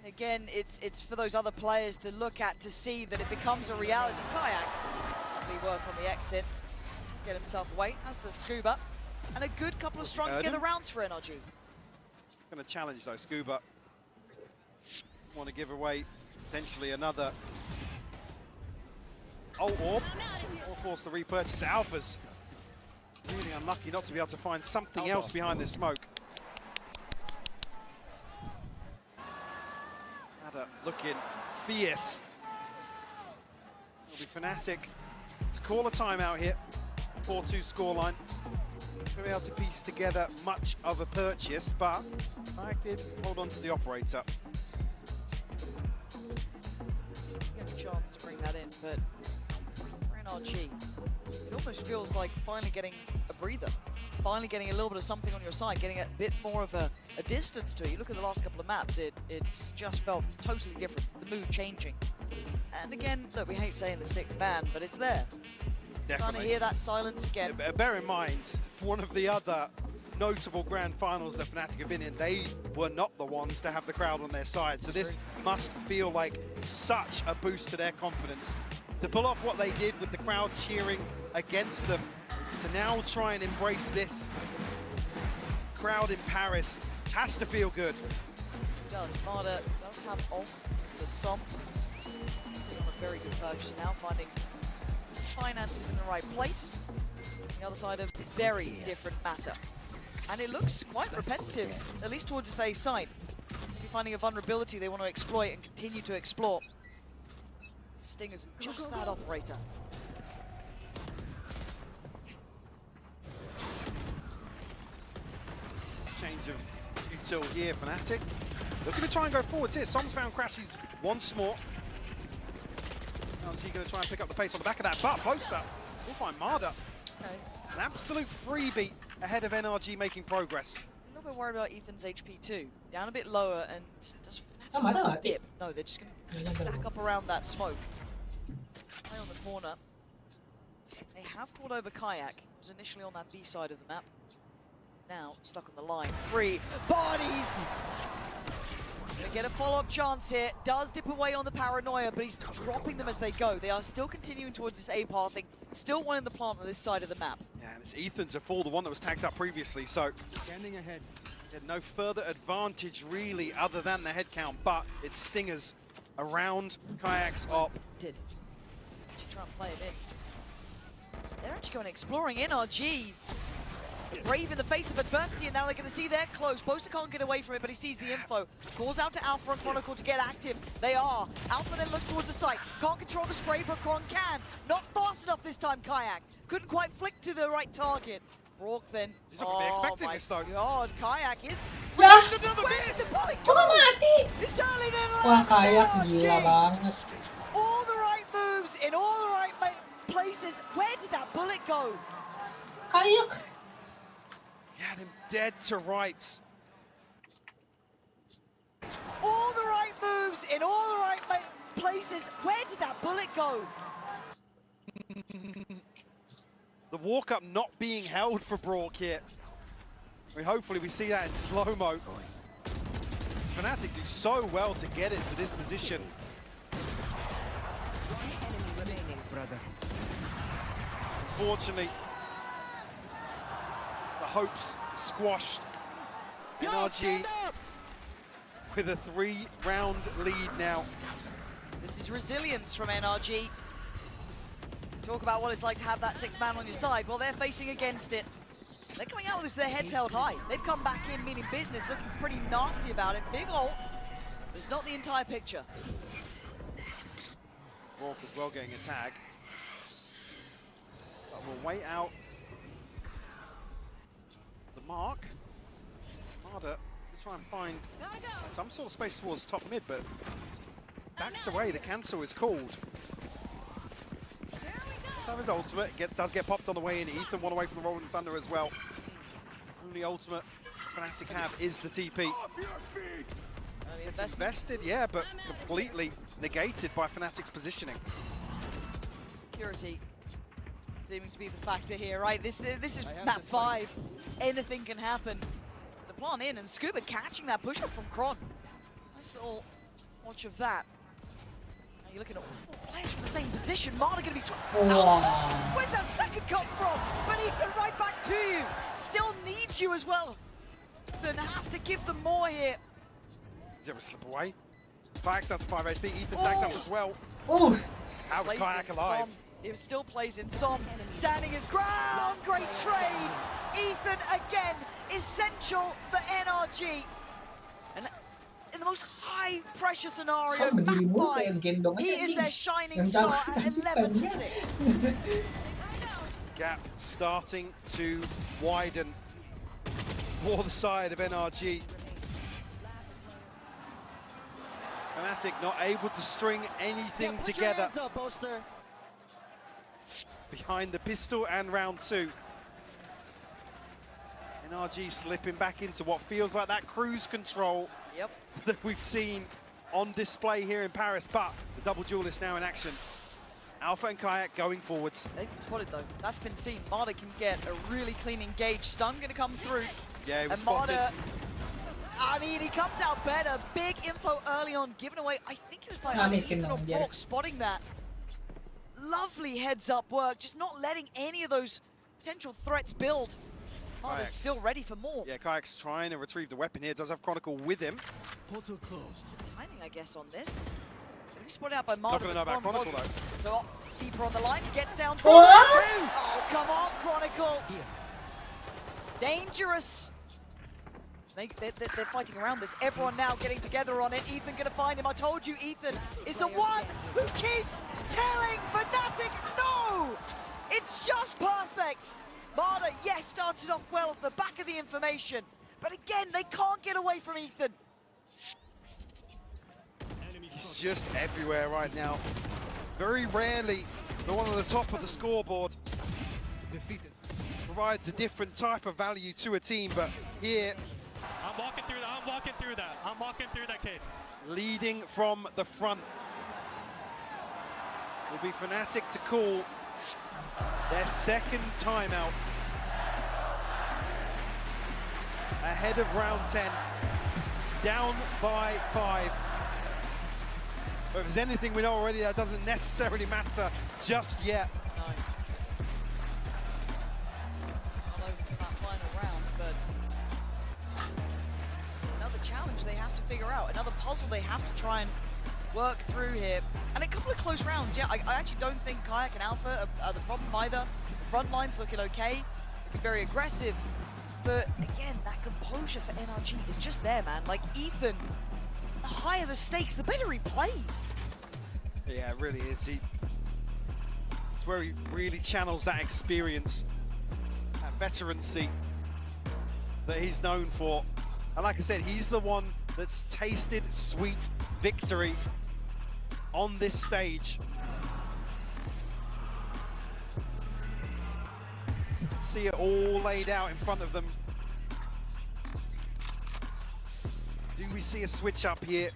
Again, it's for those other players to look at to see that it becomes a reality. Kayak really work on the exit, get himself away, as does Scuba. And a good couple of strong together rounds for NRG. Going to challenge though, Scuba. Want to give away potentially another ult orb, or force the repurchase. Alphas really unlucky not to be able to find something else behind this smoke. Ada looking fierce. It'll be Fnatic to call a timeout here. 4-2 scoreline. Going to be able to piece together much of a purchase, but I did hold on to the operator. Get a chance to bring that in, but for NRG, it almost feels like finally getting a breather, finally getting a little bit of something on your side, getting a bit more of a distance to it. You look at the last couple of maps, it's just felt totally different, the mood changing. And again, look, we hate saying the sixth man, but it's there. Definitely. Trying to hear that silence again. Bear in mind, for one of the other notable grand finals that Fnatic have been in, they were not the ones to have the crowd on their side. So this must feel like such a boost to their confidence. To pull off what they did with the crowd cheering against them, to now try and embrace this crowd in Paris, has to feel good. It does. Marder does have off to the Som. Taking on a very good purchase now, finding finances in the right place. On the other side of very different matter. And it looks quite repetitive, at least towards this A side. Maybe finding a vulnerability they want to exploit and continue to explore. Stinger's just that operator. Change of util here, Fnatic. Looking to try and go forwards here. Som's found Crashies once more. LG going to try and pick up the pace on the back of that, but post up. We'll find Marder. Okay. An absolute freebie ahead of NRG making progress. A little bit worried about Ethan's HP too. Down a bit lower, and does Marder Fnatic dip? No, they're just going to stack up around that smoke. Play on the corner. They have called over Kayak. It was initially on that B side of the map. Now stuck on the line. 3 bodies! Gonna get a follow-up chance here. Does dip away on the paranoia, but he's dropping them as they go. They are still continuing towards this A pathing. Still one in the plant on this side of the map. Yeah, and it's Ethan to fall, the one that was tagged up previously, so standing ahead. Had no further advantage really other than the head count, but it's Stingers around Kayak's op. Did try and play it in. They're actually going exploring NRG. Brave in the face of adversity, and now they're going to see they're close. Boaster can't get away from it, but he sees the info. Calls out to Alpha and Chronicle to get active. They are. Alpha then looks towards the site. Can't control the spray, but Chron can. Not fast enough this time, Kayak. Couldn't quite flick to the right target. Brock then. He's not going to be expecting this, though. God, Kayak is. Yah! Where did the bullet Kok go? mati? He certainly didn't Wah, land. Kayak gila banget. All the right moves in all the right places. Where did that bullet go? Kayak. Had him dead to rights. All the right moves in all the right places. Where did that bullet go? The walk-up not being held for Brock here. I mean, hopefully we see that in slow-mo. Fnatic do so well to get into this position. Unfortunately, the hopes squashed. NRG with a 3-round lead now. This is resilience from NRG. Talk about what it's like to have that 6th man on your side. Well, they're facing against it. They're coming out with their heads held high. They've come back in meaning business, looking pretty nasty about it. Big ult, but it's not the entire picture. Rourke as well getting a tag. But we'll wait out the mark. Marder to try and find some sort of space towards top mid, but backs away. The cancel is called. Let's have his ultimate. Does get popped on the way in. Ethan one away from the Rolling Thunder as well. Only ultimate Fnatic have is the TP. It's invested, yeah, but completely negated by Fnatic's positioning. Security seeming to be the factor here, right? This is map 5. Anything can happen. There's a plant in, and Scuba catching that push-up from Chron. Nice little Watch of that. Now you're looking at all 4 players from the same position. Marta going to be where's that second come from? But Ethan right back to you. Still needs you as well. Ethan has to give them more here. Does ever slip away? Kayak's down to 5 HP. Ethan tagged up as well. How's Kayak alive? He still plays in Som, standing his ground. Great trade. Ethan again, essential for NRG. And in the most high pressure scenario, map 5, he is their shining star at 11-6. Gap starting to widen for the side of NRG. Fnatic not able to string anything together behind the pistol and round 2. NRG slipping back into what feels like that cruise control that we've seen on display here in Paris, but the double duelist now in action. Alpha and Kayak going forwards. They've been spotted though, that's been seen. Marta can get a really clean engage. Stun gonna come through. Yeah, he was and Marta, spotted. I mean, he comes out better. Big info early on, given away. I think it was by Ethan or Brock spotting that. Lovely heads up work, just not letting any of those potential threats build. Marta's still ready for more. Yeah, Kayak's trying to retrieve the weapon here. Does have Chronicle with him. Portal closed. Timing, I guess, on this. Gonna be spotted out by Marta. Not gonna know about Chronicle though. So deeper on the line, gets down. Oh, come on, Chronicle. Dangerous. They're fighting around this. Everyone now getting together on it. Ethan gonna find him. I told you, Ethan is the one who keeps telling Fnatic no! It's just perfect. Marta, yes, started off well off the back of the information. But again, they can't get away from Ethan. He's just everywhere right now. Very rarely the one on the top of the scoreboard defeated. Provides a different type of value to a team, but here I'm walking through that. I'm walking through that cage. Leading from the front will be Fnatic to call their second timeout. Ahead of round 10, down by 5. But if there's anything we know already, that doesn't necessarily matter just yet. No. Not over to that final round, but another challenge they have to figure out, another puzzle they have to try and work through here. And a couple of close rounds, yeah. I actually don't think Kayak and Alpha are the problem either. The front line's looking okay, very aggressive. But again, that composure for NRG is just there, man. Like Ethan, the higher the stakes, the better he plays. Yeah, it really is. It's where he really channels that experience, that veterancy that he's known for. And like I said, he's the one that's tasted sweet victory on this stage. See it all laid out in front of them. Do we see a switch up here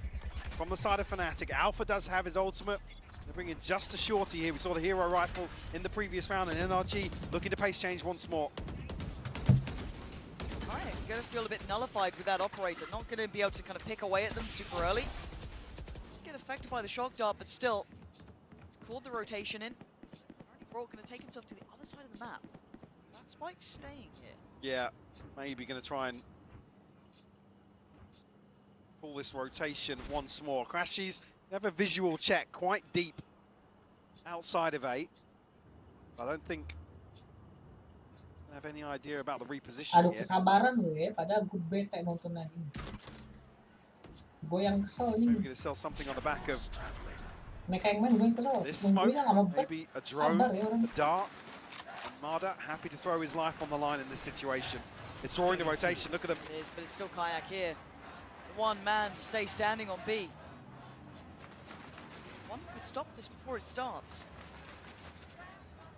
from the side of Fnatic? Alpha does have his ultimate. They're bringing just a shorty here. We saw the hero rifle in the previous round, and NRG looking to pace change once more. Alright, gonna feel a bit nullified with that operator. Not gonna be able to kind of pick away at them super early. Get affected by the shock dart, but still, it's called the rotation in. Already Brock gonna take himself to the other side of the map. That Spike's staying here. Yeah, maybe gonna try and pull this rotation once more. Crashies have a visual check quite deep outside of 8. I don't think I have any idea about the reposition Aduh, yet. kesabaran lo ya, padahal gue bete nonton lagi. Gue yang kesel nih. Maybe we're gonna sell something on the back of Mereka yang main gue yang kesel. this smoke. Bet. Maybe a drone, Sabar ya orang. a dart. And Marda happy to throw his life on the line in this situation. It's drawing the rotation. Look at them. It is, but it's still Kayak here. One man to stay standing on B. One could stop this before it starts.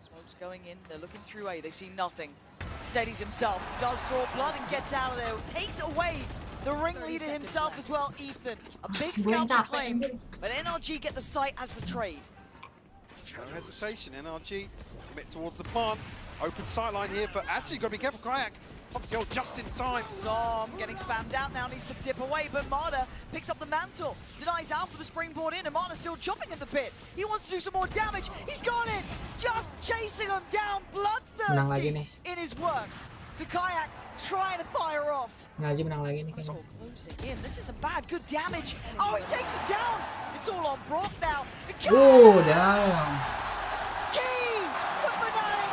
Smoke's going in, they're looking through A, they see nothing. Steadies himself, does draw blood and gets out of there. Takes away the ringleader himself as well, Ethan. A big scalp to claim, but NRG get the site as the trade. No hesitation, NRG commit towards the plant. Open sight line here, but actually got to be careful, Kayak. Obviously, just in time. Zom getting spammed out now, needs to dip away, but Marta picks up the mantle, denies Alpha the springboard in, and Marta's still chopping at the pit. He wants to do some more damage. He's got it! Just chasing him down, bloodthirsty in his work. So Kayak trying to fire off. Menang lagi nih kayaknya. Closing in. This isn't bad. Good damage. Oh, he takes him down. It's all on Brock now. Down. Key for Fnatic.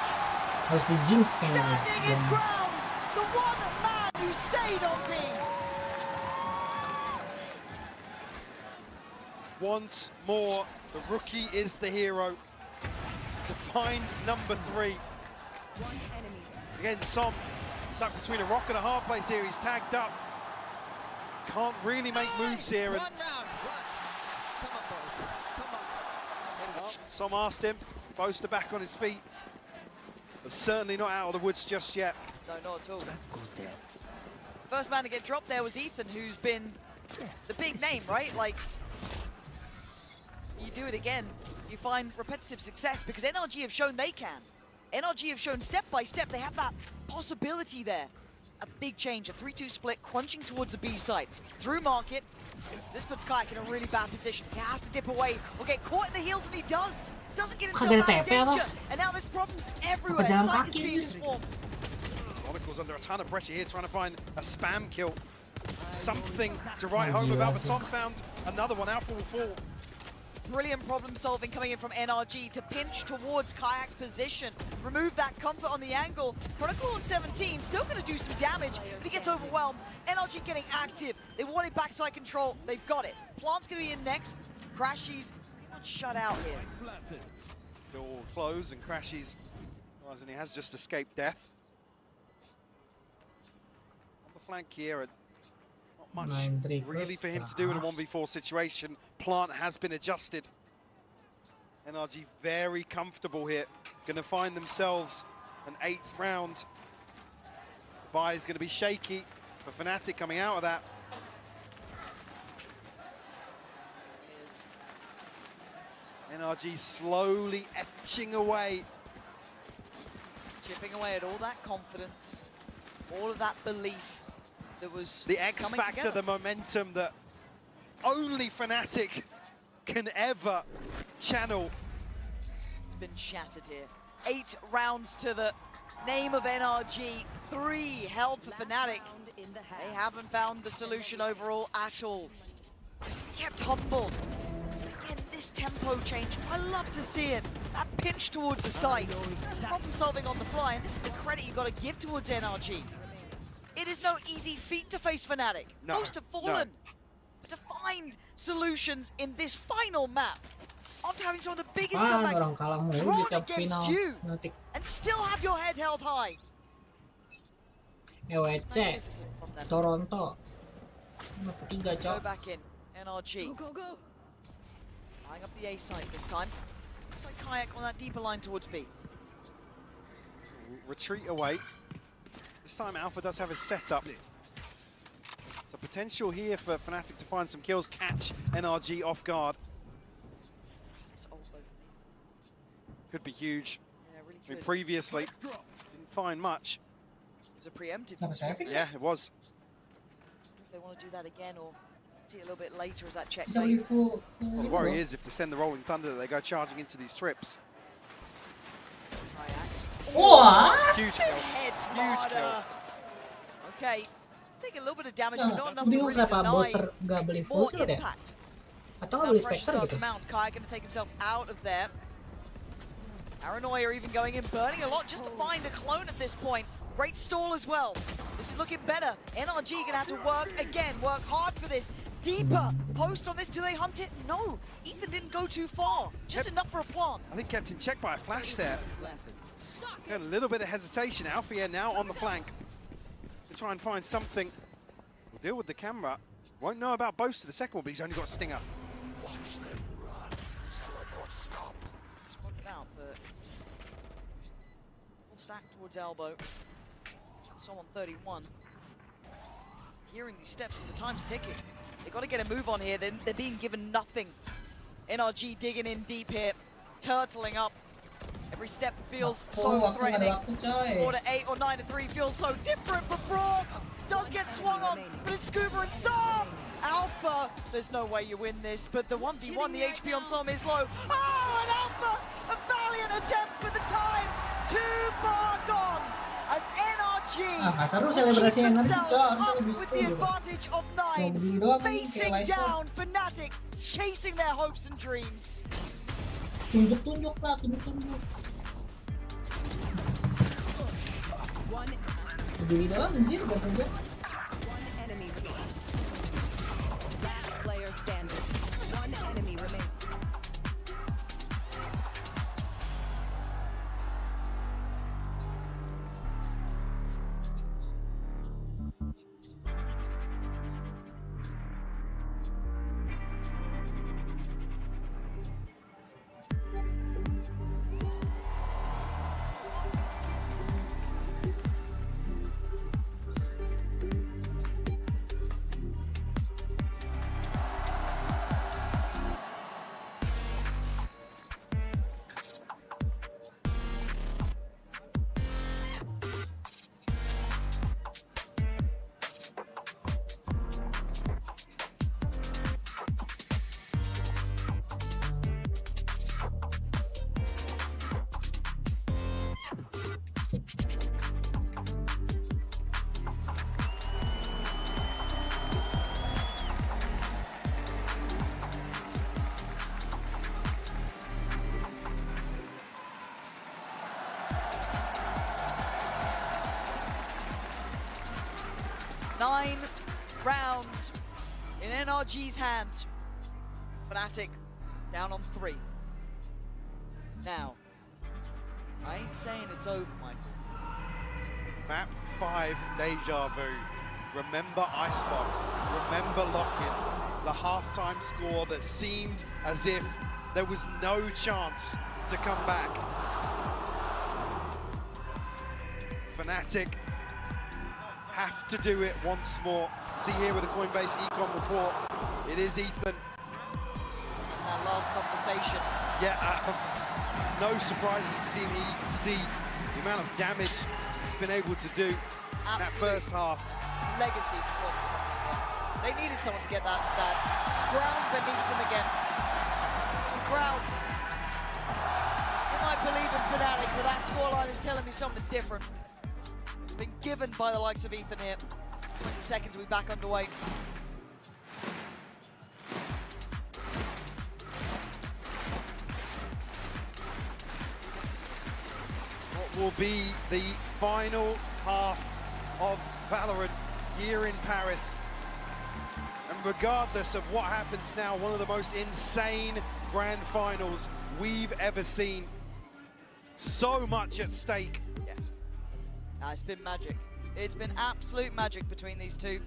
Harus di jinx kayaknya. Standing his ground. The one man who stayed on me. Once more, the rookie is the hero to find number 3. Again, Som stuck between a rock and a hard place here. He's tagged up. Can't really make moves here. And Come on, boys. Come on. Som asked him, Boaster back on his feet. But certainly not out of the woods just yet. No, not at all. First man to get dropped there was Ethan, who's been the big name, right? Like, you do it again, you find repetitive success because NRG have shown they can. NRG have shown step by step they have that possibility there. A big change, a 3-2 split, crunching towards the B side. Through market, this puts Kayak in a really bad position. He has to dip away or get caught in the heels, and he does. Doesn't get into a bad danger. And now there's problems everywhere. Sight is being swarmed. Monocle's under a ton of pressure here, trying to find a spam kill. Something to write home about, but Som found another one. Alpha will fall. Brilliant problem solving coming in from NRG to pinch towards Kayak's position. Remove that comfort on the angle. Chronicle on 17, still going to do some damage, but he gets overwhelmed. NRG getting active. They wanted backside control. They've got it. Plant's going to be in next. Crashies not shut out here. Door close and Crashies, and he has just escaped death. On the flank here, and not much really for him to do in a 1v4 situation. Plant has been adjusted. NRG very comfortable here. Going to find themselves an 8th round. The buy is going to be shaky for Fnatic coming out of that. NRG slowly etching away. Chipping away at all that confidence, all of that belief that was the X factor, the momentum that only Fnatic can ever channel. It's been shattered here. 8 rounds to the name of NRG, 3 held for Fnatic. They haven't found the solution overall at all. Kept humble. Again, this tempo change, I love to see it. That pinch towards the side. Problem solving on the fly, and this is the credit you've got to give towards NRG. It is no easy feat to face Fnatic. No, Most have fallen. But to find solutions in this final map, after having some of the biggest comebacks drawn against you, and still have your head held high. EWC, Toronto. Go back in, NRG. Go. Flying up the A side this time. Looks like Kayak on that deeper line towards B. Retreat away. This time Alpha does have a setup. So potential here for Fnatic to find some kills, catch NRG off guard. This ult over could be huge. Yeah, really I mean, previously, didn't find much. It was a preemptive. Yeah, it was. If they want to do that again or see it a little bit later as that check. Well, the worry is if they send the Rolling Thunder, they go charging into these trips. What? Huge kill. Huge kill. Okay, take a little bit of damage, but not enough to Bingung really kenapa deny Boaster gak beli full more shield ya? impact. Atau So nggak beli pressure Spectre starts gitu? to mount. Kai going to take himself out of there. Paranoia even going in, burning a lot just to find a clone at this point. Great stall as well. This is looking better. NRG going to have to work again, work hard for this. Deeper post on this. Do they hunt it? No. Ethan didn't go too far. Just enough for a plant. I think kept in check by a flash there. Got a little bit of hesitation. Alfia now on the flank to try and find something. We'll deal with the camera. Won't know about Boaster the second one, but he's only got a stinger. Watch them run. Teleport stop. Spotted out, but we'll stack towards elbow. Someone 31. Hearing these steps, but the time's ticking. They've got to get a move on here. They're being given nothing. NRG digging in deep here, turtling up. Every step feels so threatening. 4 to 8 or 9 to 3 feels so different, but Brock does get swung on, but it's Scuba and Som! Alpha, there's no way you win this, but the 1v1, the HP on Som is low. Oh, and Alpha, a valiant attempt for the time, too far gone, as NRG seru selebrasi energi, up with the advantage of 9, facing down Fnatic, chasing their hopes and dreams. Tunjuk-tunjuk lah, tunjuk-tunjuk. Berdiri doang, anjir, gak tunjuk. Nine rounds in NRG's hands. Fnatic down on 3. Now, I ain't saying it's over, Michael. Map 5, deja vu. Remember Icebox. Remember Lock-in. The halftime score that seemed as if there was no chance to come back. Fnatic have to do it once more. See here with the Coinbase Econ report, it is Ethan. That last conversation. Yeah, no surprises to see me. You can see the amount of damage he's been able to do in that first half. Legacy performance from him. They needed someone to get that ground beneath them again. The crowd. You might believe in Fnatic, but that scoreline is telling me something different. Been given by the likes of Ethan here. 20 seconds, we'll be back underway. What will be the final half of Valorant here in Paris? And regardless of what happens now, one of the most insane grand finals we've ever seen. So much at stake. It's been magic. It's been absolute magic between these two.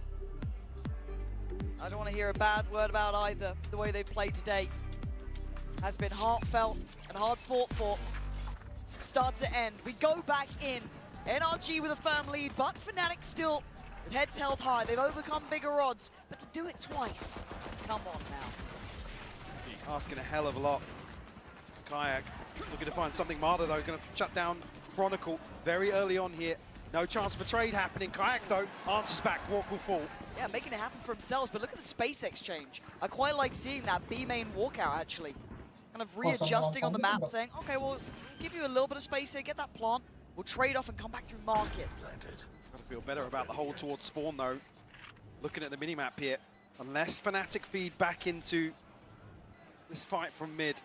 I don't want to hear a bad word about either. The way they played today has been heartfelt and hard fought for. Start to end. We go back in. NRG with a firm lead, but Fnatic still with heads held high. They've overcome bigger odds, but to do it twice, come on now. Asking a hell of a lot. Kayak looking to find something. Marta, though, going to shut down Chronicle very early on here. No chance for trade happening. Kayak, though, answers back. Walk will fall. Yeah, making it happen for themselves, but look at the space exchange. I quite like seeing that B main walkout, actually. Kind of readjusting on the map, saying, okay, we'll give you a little bit of space here, get that plant. We'll trade off and come back through market. Gotta feel better about the hold towards spawn, though. Looking at the minimap here. Unless Fnatic feed back into this fight from mid.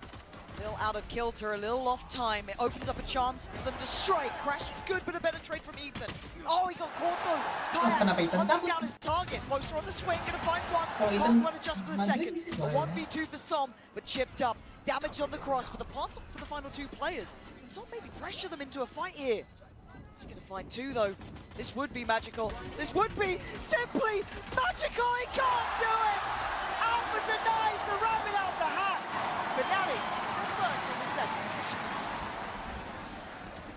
A little out of kilter, a little off time. It opens up a chance for them to strike. Crash is good, but a better trade from Ethan. Oh, he got caught though. Kayak hunting down his target. Closer on the swing, gonna find one. Can't run adjust for the second. A 1v2 for Som, but chipped up. Damage on the cross, but the pass for the final 2 players. And Som maybe pressure them into a fight here. He's gonna find 2 though. This would be magical. This would be simply magical. He can't do it. Alpha denies the rabbit out the hat. Fnatic. First in the second.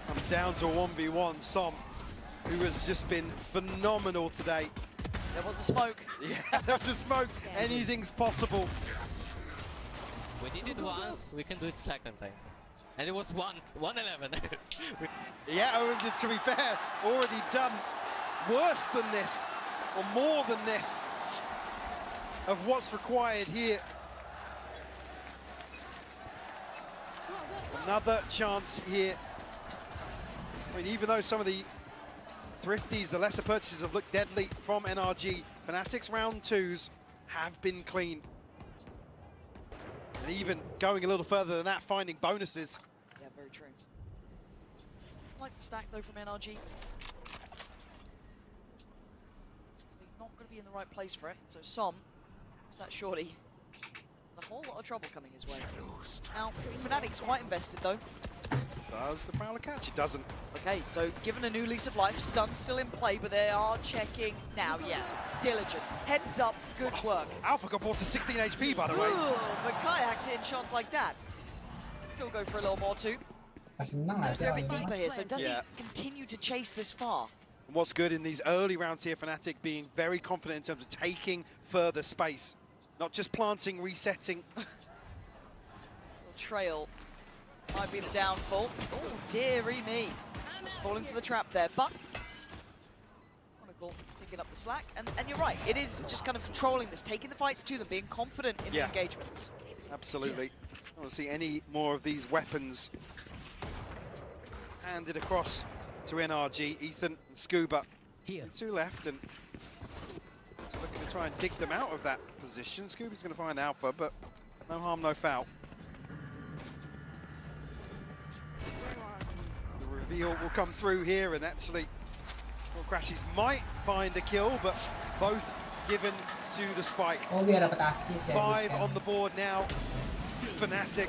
Comes down to a 1v1. Som, who has just been phenomenal today. There was a smoke. Yeah, there was a smoke. Anything's possible. We did it once, we can do it second time. And it was 1-11. Yeah, to be fair, already done worse than this, or more than this, of what's required here. Another chance here. I mean, even though some of the thrifties, the lesser purchases have looked deadly from NRG, Fnatic's round 2s have been clean. And even going a little further than that, finding bonuses. Yeah, very true. I like the stack though from NRG. They're not going to be in the right place for it. So Som, is that shorty? A whole lot of trouble coming his way. Now, Fnatic's quite invested though. Does the Prowler catch? It doesn't. Okay, so given a new lease of life, stun still in play, but they are checking now. Yeah, diligent. Heads up, good work. Alpha got brought to 16 HP, by the way. Ooh, but Kayak's hitting shots like that. Still go for a little more too. They're a bit deeper here, so does he continue to chase this far? And what's good in these early rounds here, Fnatic being very confident in terms of taking further space. Not just planting, resetting. Trail might be the downfall. Oh, dearie me. Just falling for the trap there, but Chronicle picking up the slack. And you're right, it is just kind of controlling this, taking the fights to them, being confident in the engagements. Absolutely. I don't want to see any more of these weapons handed across to NRG. Ethan and Scuba. Here. 2 left, and looking to try and dig them out of that position. Scuba's going to find Alpha, but no harm, no foul. The reveal will come through here, and actually, well, Crashies might find a kill, but both given to the spike. Oh, dia dapat assist ya. 5 on the board now. Fnatic.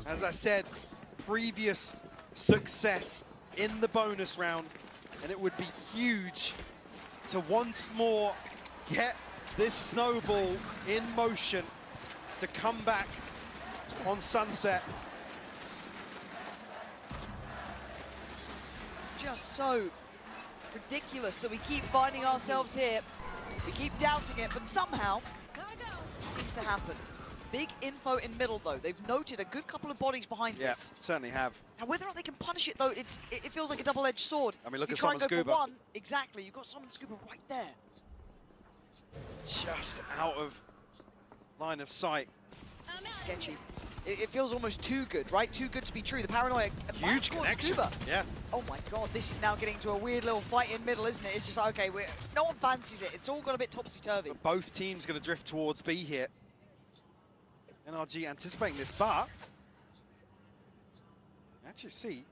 As I said, previous success in the bonus round, and it would be huge to once more get this snowball in motion to come back on Sunset. It's just so ridiculous that we keep finding ourselves here. We keep doubting it, but somehow it seems to happen. Big info in middle, though. They've noted a good couple of bodies behind this. Yeah, certainly have. Now, whether or not they can punish it, though, it feels like a double-edged sword. I mean, look you at try and go Scuba. for one, exactly. You've got Summon Scuba right there. Just out of line of sight. This is sketchy. It feels almost too good, right? Too good to be true. The paranoia. Huge connection. Scuba. Yeah. Oh my god, this is now getting to a weird little fight in middle, isn't it? It's just like, okay, no one fancies it. It's all got a bit topsy-turvy. Both teams going to drift towards B here. NRG anticipating this, but actually see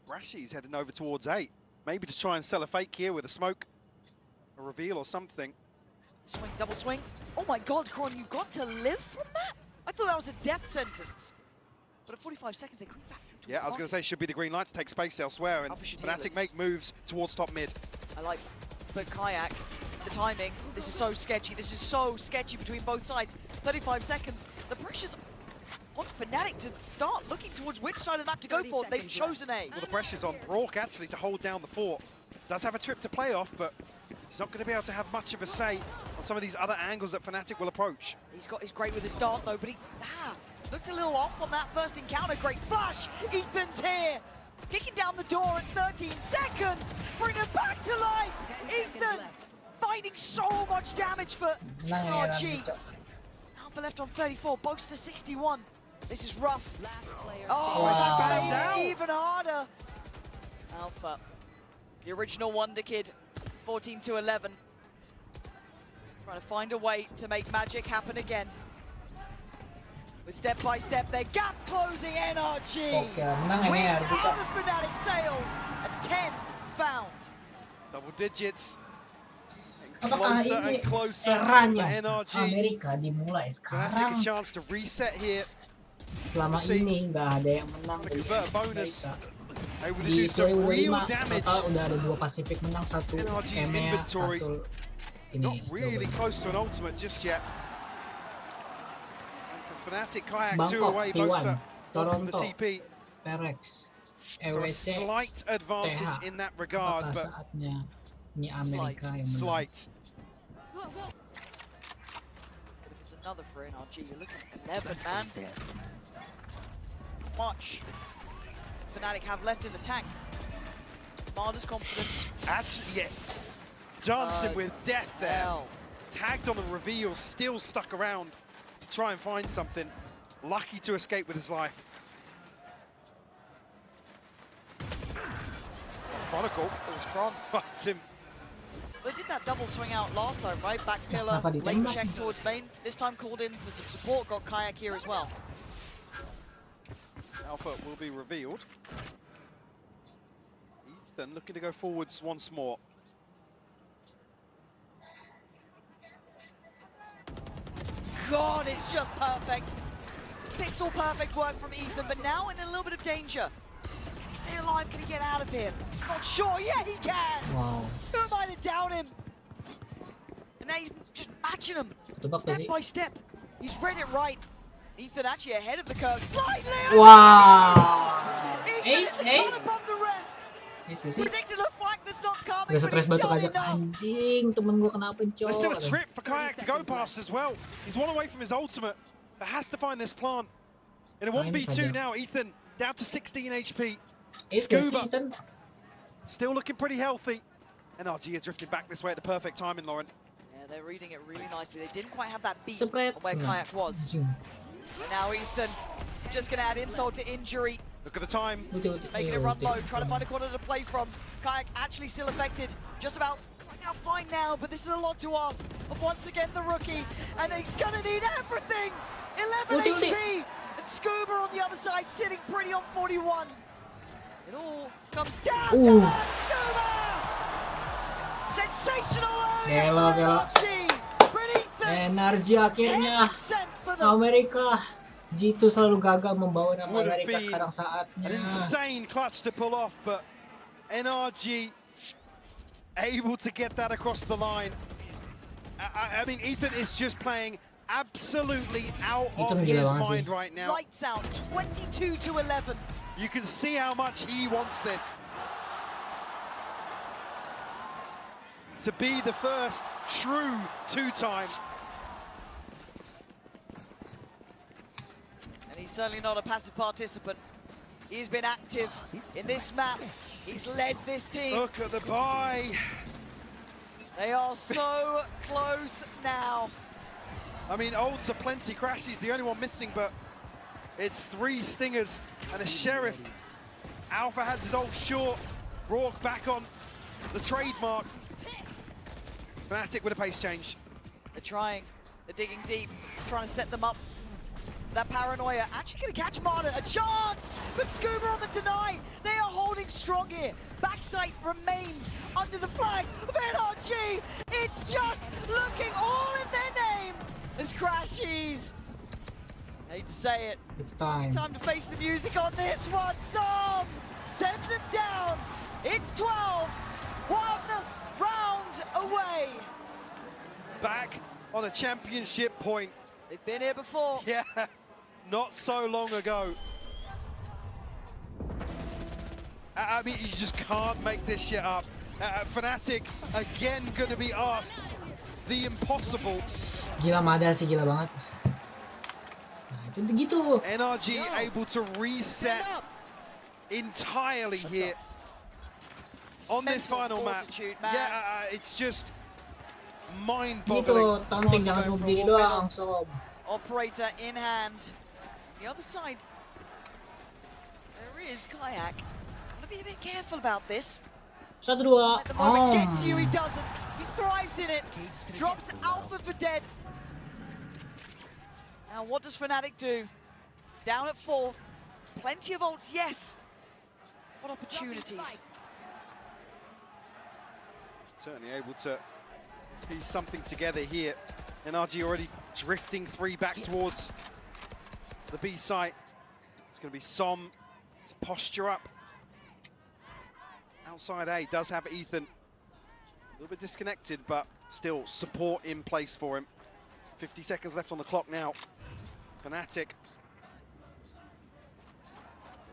Rashi's heading over towards 8. Maybe to try and sell a fake here with a smoke, a reveal or something. Swing, double swing. Oh my god, Kron, you got to live from that? I thought that was a death sentence. But at 45 seconds, they creep back through. Yeah, I was going to say, should be the green light to take space elsewhere, and Fnatic make moves towards top mid. I like, but Kayak, the timing, this is so sketchy. This is so sketchy between both sides. 35 seconds. The pressure's on Fnatic to start looking towards which side of the map to go for. They've chosen A. Well, the pressure's on Brock, actually, to hold down the fort. Does have a trip to play off, but he's not going to be able to have much of a say on some of these other angles that Fnatic will approach. He's great with his dart, though, but he looked a little off on that first encounter. Great flash. Ethan's here. Kicking down the door at 13 seconds. Bring it back to life. Ethan finding so much damage for NRG. Alpha left on 34, Bogs to 61. This is rough. Oh, it's made it even harder. Alpha, the original Wonder Kid, 14-11. Trying to find a way to make magic happen again. With step by step, their gap closing NRG. Without the Fnatic sails, a 10 found. Double digits. Apakah Closer ini and closer eranya for NRG. Amerika dimulai Fnatic sekarang? a chance to reset here. Selama ini nggak ada yang menang dari bonus. Amerika. Di 2005 total udah ada 2 Pacific menang, 1 EMEA, 1 ini. Not really close to an ultimate just yet. And for Fnatic, Kayak 2 away, Boaster from the TP. Perex, So a slight advantage in that regard, but saatnya ini Amerika yang menang. slight. Another for NRG. You're looking at 11, man. How much Fnatic have left in the tank? Smarter's confidence. Actually, yeah. Dancing with death there. Tagged on the reveal, still stuck around to try and find something. Lucky to escape with his life. Chronicle. It was Kron. Finds him. They did that double swing out last time, right? Back pillar, lane check towards main. This time called in for some support, got Kayak here as well. Alpha will be revealed. Ethan looking to go forwards once more. God, it's just perfect. Pixel perfect work from Ethan, but now in a little bit of danger. Can he stay alive? Can he get out of here? Not sure. Yeah, he can. Wow. Who am I to down him? And now he's just matching him step by step. He's read it right. Ethan actually ahead of the curve slightly. Wow. Ace. Above the rest. Predicted a flag that's not coming. Udah stres batu aja. Anjing, temen gua kenapa cok? There's still a trip for Kayak to go past as well. He's one away from his ultimate, but has to find this plant. In a 1v2 now, Ethan down to 16 HP. Scuba still looking pretty healthy. NRG are drifting back this way at the perfect timing, Lauren. Yeah, they're reading it really nicely. They didn't quite have that beat on where Kayak was. And now Ethan just going to add insult to injury. Look at the time. Making it run low, trying to find a corner to play from. Kayak actually still affected. Just about going out fine now, but this is a lot to ask. But once again, the rookie, and he's going to need everything. 11 HP. And Scuba on the other side, sitting pretty on 41. It all comes down to that, Scuba! Sensational early Energi akhirnya Amerika. G2 selalu gagal membawa nama Amerika sekarang saatnya. An insane clutch to pull off, but NRG able to get that across the line. I mean, Ethan is just playing absolutely out of his mind right now. Lights out, 22 to 11. You can see how much he wants this. To be the first true two-time. And he's certainly not a passive participant. He's been active in this map. He's led this team. Look at the buy. They are so close now. I mean, Olds are plenty. Crashy's the only one missing, but it's 3 Stingers and a Sheriff. Alpha has his ult short. Rourke back on the trademark. Fnatic with a pace change. They're trying. They're digging deep. Trying to set them up. That paranoia actually going to catch Marta. A chance! But Scuba on the deny. They are holding strong here. Backside remains under the flag of NRG. It's just looking all in their name as Crashies. Hate to say it. It's time. Time to face the music on this one. Som sends him down. It's 12. 1 round away. Back on a championship point. They've been here before. Yeah, not so long ago. I mean, you just can't make this shit up. Fnatic again going to be asked the impossible. Gila Mada sih, gila banget. Nah, itu begitu. NRG able to reset entirely here on this final map. Yeah, it's just mind-boggling. Gitu, taunting jangan cuma berdiri doang, sob. Operator in hand. The other side, there is Kayak. Gotta be a bit careful about this. 1-2. At the moment, gets you, he doesn't. He thrives in it. Drops Alpha for dead. Now, what does Fnatic do? Down at 4. Plenty of ults, yes. What opportunities? Certainly able to piece something together here. NRG already drifting 3 back towards the B site. It's going to be Som to posture up. Outside A does have Ethan. A little bit disconnected, but still support in place for him. 50 seconds left on the clock now. Fnatic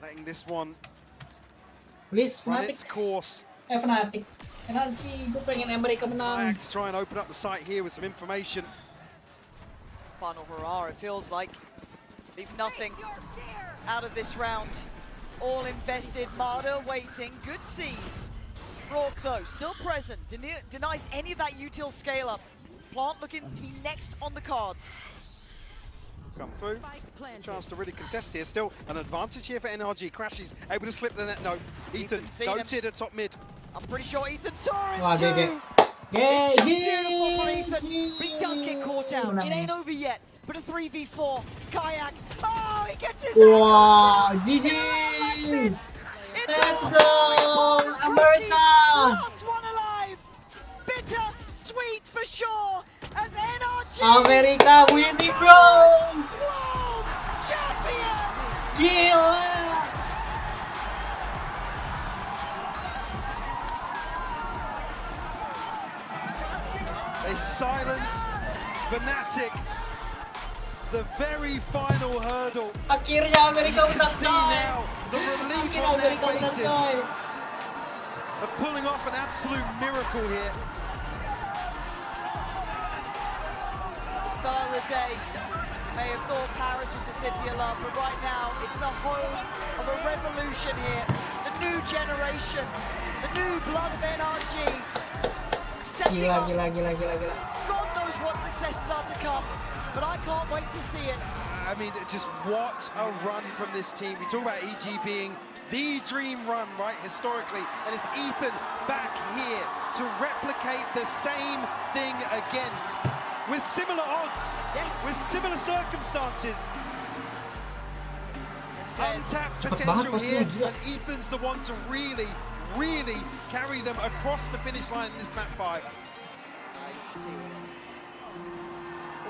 letting this one run its course. Fnatic. NRG, gue pengen Amerika menang. To try and open up the site here with some information. final hurrah. It feels like leave nothing out of this round. All invested, Marder waiting, good C's. Rourke though, still present, denies any of that util scale up. Plant looking to be next on the cards. Come through, chance to really contest here. Still an advantage here for NRG. Crashes, able to slip the net. No, Ethan goated at top mid. I'm pretty sure Ethan saw him Wah, too. Yeah, It's just beautiful from Ethan, but he does get caught out. It ain't over yet, but a 3v4. Kayak, oh, he gets his Wow, GG! Let's go, America! Last one alive. Bitter, sweet for sure, as NRG America winning, bro! World Champions! Gila! They silence Fnatic. The very final hurdle. Akhirnya Amerika menang, See now the relief on their faces of pulling off an absolute miracle here. The start of the day, you may have thought Paris was the city of love, but right now it's the home of a revolution here. The new generation, the new blood of NRG. Setting up. Gila. God knows what successes are to come, but I can't wait to see it. I mean, just what a run from this team. We talk about EG being the dream run, right, historically, and it's Ethan back here to replicate the same thing again with similar odds, with similar circumstances. Untapped potential here, and Ethan's the one to really carry them across the finish line in this map 5. See what it is.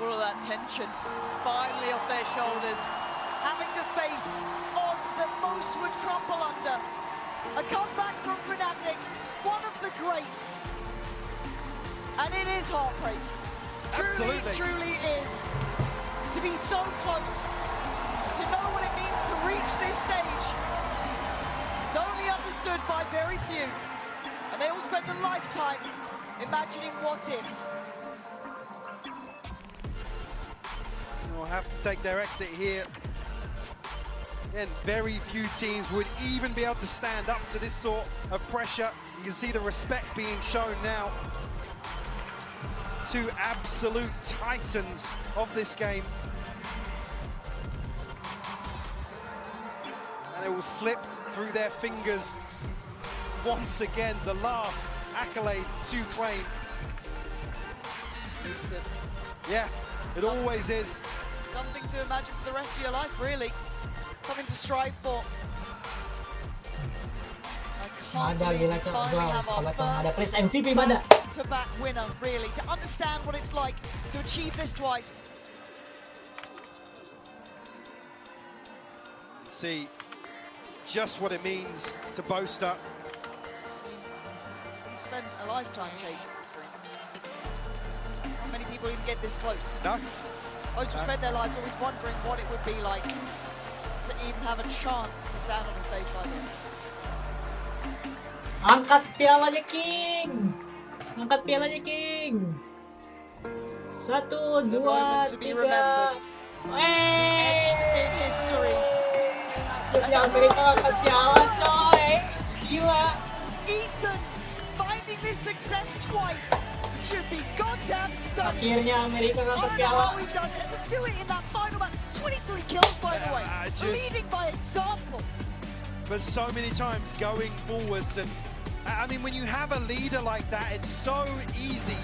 All of that tension finally off their shoulders, having to face odds that most would crumble under. A comeback from Fnatic, one of the greats, and it is heartbreak. Truly is. To be so close, to know what it means to reach this stage, is only understood by very few, and they all spend a lifetime imagining what if. Will have to take their exit here. Again, very few teams would even be able to stand up to this sort of pressure. You can see the respect being shown now. Two absolute titans of this game. And it will slip through their fingers once again, the last accolade to claim. Yeah, it always is. Something to imagine for the rest of your life, really. Something to strive for. Ada gila, ada please MVP Mada. Back-to-back winner, really, to understand what it's like to achieve this twice. See just what it means to boast up. You spent a lifetime chasing this dream. Not many people even get this close. No. Most have spent their lives always wondering what it would be like to even have a chance to stand on a stage like this. Angkat pialanya, King! Angkat pialanya, King! 1, 2, 3. Etched in history. Akhirnya Amerika angkat piala, coy! Gila! Ethan finding this success twice should be goddamn stunning. Akhirnya Amerika angkat I don't know piala. how he does it to do it in that final match. 23 kills, by the way. Leading by example. But so many times going forwards, and I mean, when you have a leader like that, it's so easy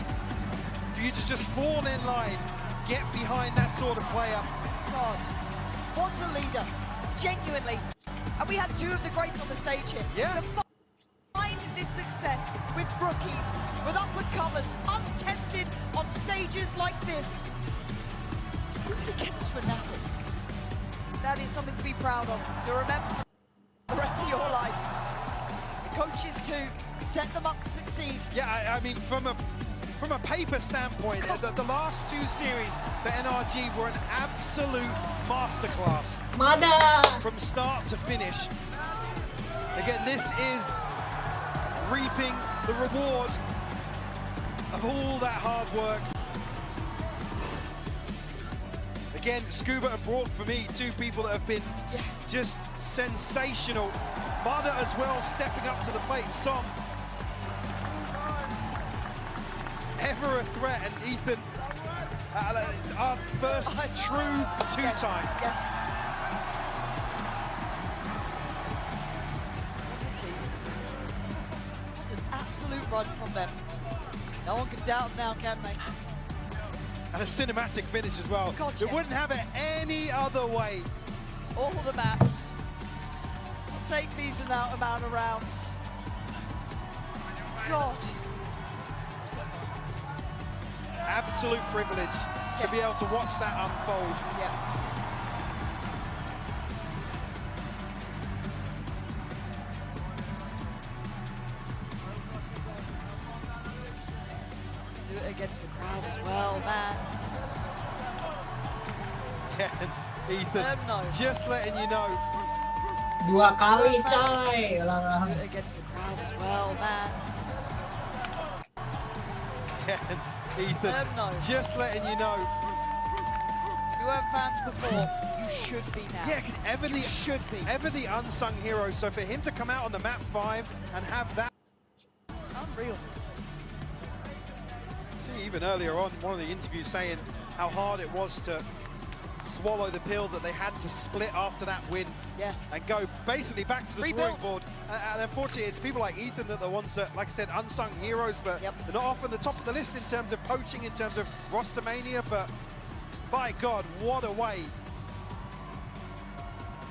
for you to just fall in line, get behind that sort of player. God, what a leader, genuinely. And we had two of the greats on the stage here. Yeah. Find this success with rookies, with uppercomers, untested on stages like this. To do it against Fnatic. That is something to be proud of, to remember the rest of your life. The coaches too, set them up to succeed. Yeah, I mean, from a paper standpoint, the last two series for NRG were an absolute masterclass. Mada! From start to finish. Again, this is reaping the reward of all that hard work. Again, Scuba and Brock, for me, two people that have been just sensational. Mada as well, stepping up to the plate. Som, ever a threat, and Ethan, our first true two-time. Yes. What a team. What an absolute run from them. No one can doubt them now, can they? And a cinematic finish as well. God, They wouldn't have it any other way. All the maps. I'll take these amount of rounds. God. Absolute privilege to be able to watch that unfold. Yeah. Do it against the crowd as well, man. Yeah, Ethan, just letting you know. 2 kali, coy. Do it against the crowd as well, man. Yeah, Ethan, just letting you know. You weren't fans before, you should be now. Yeah, because ever the unsung hero. So for him to come out on the map 5 and have that. Unreal. See, even earlier on, one of the interviews saying how hard it was to swallow the pill that they had to split after that win and go basically back to the drawing board. And unfortunately, it's people like Ethan that are the ones that, like I said, unsung heroes, but they're not often the top of the list in terms of poaching, in terms of roster mania. But by God, what a way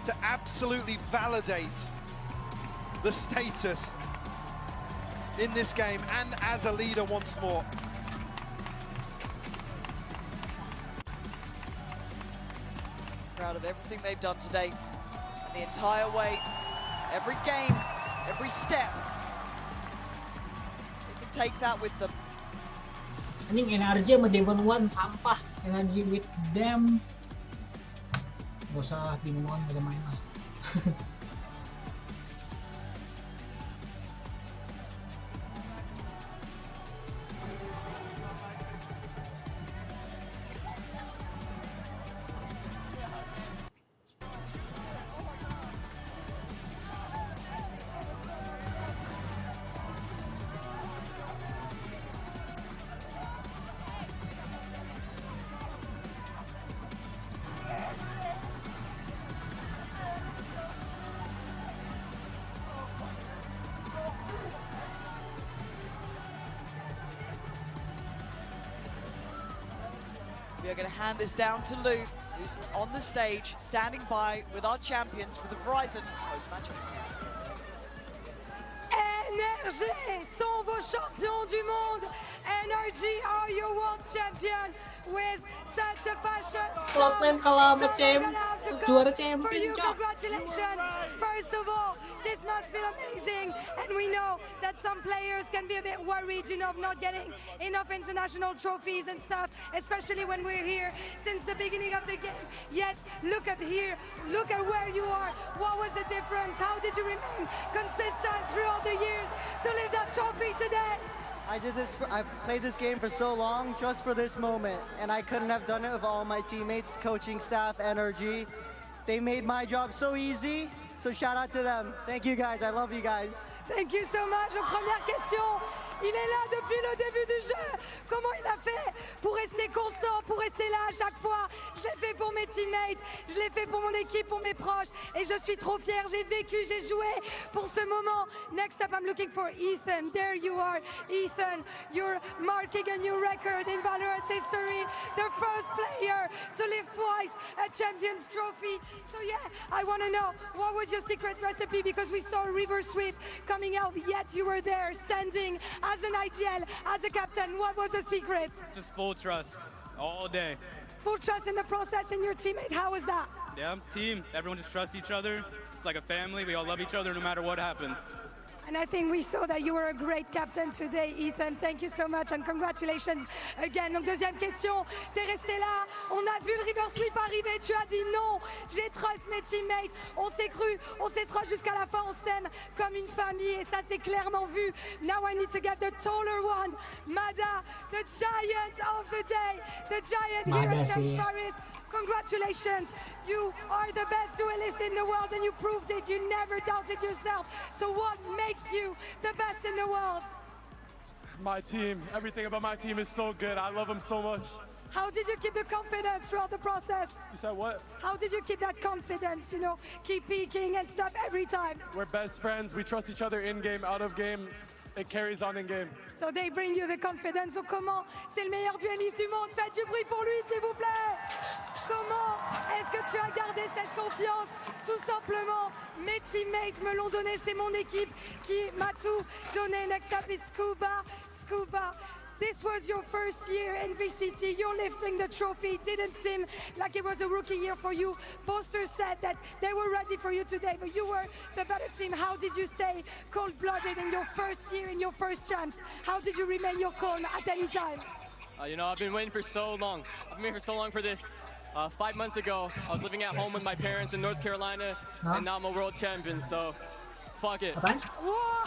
to absolutely validate the status in this game and as a leader once more. Proud of everything they've done today, and the entire way, every game, every step. They can take that with them. Anjing energi sama Demon One sampah. Energy with them. Gak usah Demon One gak main lah. We are going to hand this down to Lou, who's on the stage, standing by with our champions for the Verizon post-match. NRG sont vos champions du monde. NRG are your world champion with such a fashion. Cloudland kalah sama juara For you, champion. congratulations. First of all, this must feel amazing, and we know that some players can be a bit worried, you know, of not getting enough international trophies and stuff, especially when we're here since the beginning of the game. Yet, look at here, look at where you are. What was the difference? How did you remain consistent throughout the years to lift that trophy today? I've played this game for so long just for this moment, and I couldn't have done it with all my teammates, coaching staff, NRG. They made my job so easy, so shout out to them. Thank you guys, I love you guys. Thank you so much. Première question. Il est là depuis le début du jeu. Comment il a fait pour rester constant, pour rester là à chaque fois? Je l'ai fait pour mes teammates, je l'ai fait pour mon équipe, pour mes proches. Et je suis trop fière. J'ai vécu, j'ai joué pour ce moment. Next up, I'm looking for Ethan. There you are. Ethan, you're marking a new record in Valorant's history. The first player to lift twice a Champions Trophy. So yeah, I want to know, what was your secret recipe? Because we saw River Swift coming out, yet you were there standing as an IGL, as a captain. What was the secret? Just full trust all day. Full trust in the process and your teammate. How was that? Yeah, team. Everyone just trusts each other. It's like a family. We all love each other no matter what happens. And I think we saw that you were a great captain today, Ethan. Thank you so much and congratulations again. Donc deuxième question, t'es resté là, on a vu le River Sweep arriver, tu as dit non, j'ai trust mes teammates, on s'est cru, on s'est trust jusqu'à la fin, on s'aime comme une famille et ça c'est clairement vu. Now I need to get the taller one, Mada, the giant of the day, the giant here at Paris. Congratulations, you are the best duelist in the world and you proved it, you never doubted yourself. So what makes you the best in the world? My team, everything about my team is so good. I love them so much. How did you keep the confidence throughout the process? You said what? How did you keep that confidence, you know, keep peaking and stuff every time? We're best friends, we trust each other in-game, out of game. It carries on in-game. So they bring you the confidence. So comment? C'est le meilleur dueliste du monde. Faites du bruit pour lui, s'il vous plaît. Comment est-ce que tu as gardé cette confiance? Tout simplement, mes teammates me l'ont donné. C'est mon équipe qui m'a tout donné. Next up is Scuba. Scuba. This was your first year in VCT. You're lifting the trophy. It didn't seem like it was a rookie year for you. Boaster said that they were ready for you today, but you were the better team. How did you stay cold-blooded in your first year, in your first champs? How did you remain your calm at any time? You know, I've been waiting for so long. I've been waiting for so long for this. 5 months ago, I was living at home with my parents in North Carolina, and now I'm a world champion, so fuck it. Whoa!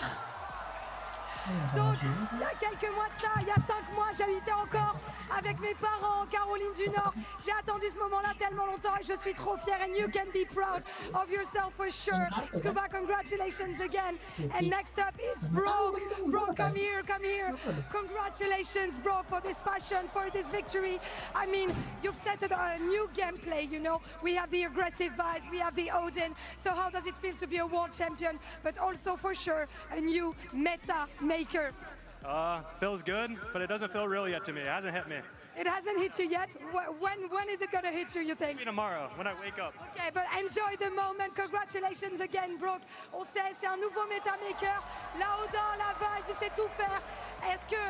Donc, il y a quelques mois de ça, il y a 5 mois, j'habitais encore avec mes parents en Caroline du Nord. J'ai attendu ce moment-là tellement longtemps et je suis trop fière. And you can be proud of yourself for sure. Scuba, congratulations again. And next up is Bro. Bro, come here, come here. Congratulations, Bro, for this passion, for this victory. I mean, you've set a new gameplay, you know. We have the aggressive vibes, we have the Odin. So how does it feel to be a world champion, but also for sure a new meta maker? Feels good, but it doesn't feel real yet to me. It hasn't hit me. It hasn't hit you yet? When is it going to hit you, you think? Maybe tomorrow, when I wake up. Okay, but enjoy the moment. Congratulations again, Brooke. On sait, c'est un nouveau metamaker. Là-haut, la base, il sait tout faire. Est-ce que,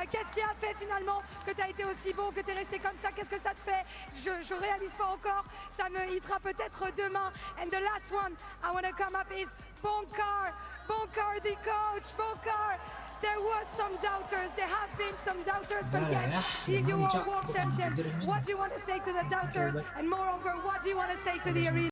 qu'est-ce qui a fait finalement que tu as été aussi bon, que tu es resté comme ça? Qu'est-ce que ça te fait? Je réalise pas encore. Ça me hitera peut-être demain. And the last one I want to come up is Bonkar. Bonkar, the coach. Bonkar. There was some doubters, there have been some doubters, but yet, if you are world champion, what do you want to say to the doubters? And moreover, what do you want to say to the arena?